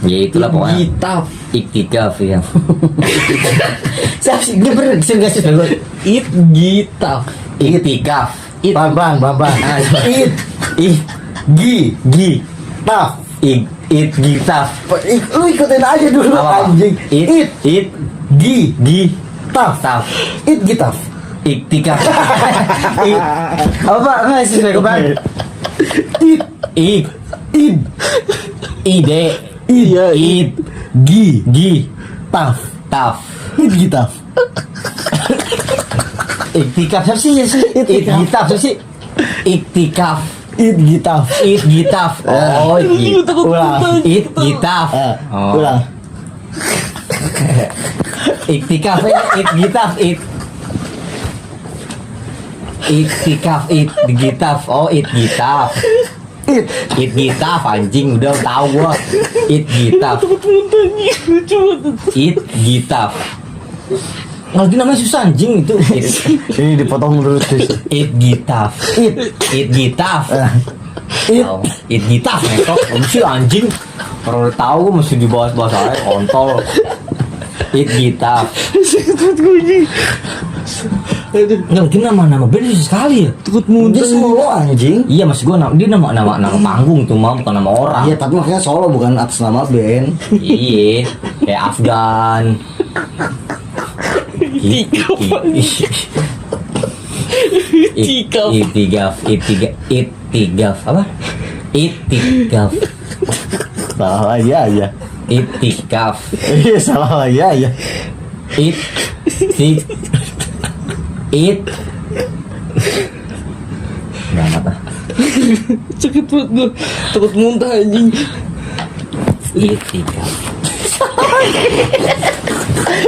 Ya itulah pokoknya. Itgitaf. Iktikaf ya. Siapa sih? Dia bener sih nggak sih? Itgitaf. Iktikaf. Bang. Taf. Iktikaf. Lu ikutin aja dulu Apa? anjing. Taf. Itgitaf. Iktikaf. Apa nggak sih saya kebang? Ide. Iya. Taf. Itgitaf. Iktikaf siapa sih? Iktikaf siapa sih? Iktikaf. Itgitaf. Oh, Ulang. Iktikaf. Oh. Ulang. Iktikaf. Oh, itgitaf. Itgitaf anjing udah tahu gua. Itgitaf. Lagi namanya susah anjing itu. Ini dipotong dulu terus. Itgitaf. Itgitaf. Itgitaf nekok. Mesti anjing. Kalau tahu gua mesti dibahas-bahas aja kontol. Itgitaf. Ngerti nama band susah sekali ya. Takut Dia muntah. solo anjing. Iya maksud gua dia nama panggung tuh mah bukan nama orang. Iya, tapi makanya solo bukan atas nama band. Iya, kayak Afgan. Itikaf. Itigaf apa? Itikaf. Salah lagi aja. Itikaf. Iya salah lagi aja. It nggak apa. Sakit perut gue, takut muntah anjing. Itikaf.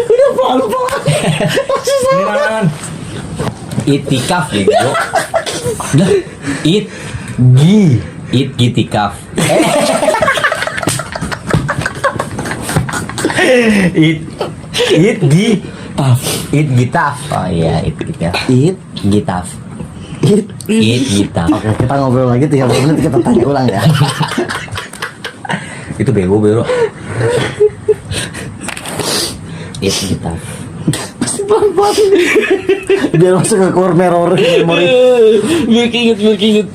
Udah palu banget. Beneran. Itikaf ya bro. Udah. Itikaf. Gitaf. Oh iya, gitaf. Gitaf. Gitaf. Oke, kita ngobrol lagi 30 menit kita tanya ulang ya. Itu bego. Gitaf. Biar masuk ke core memori. Biar keinget.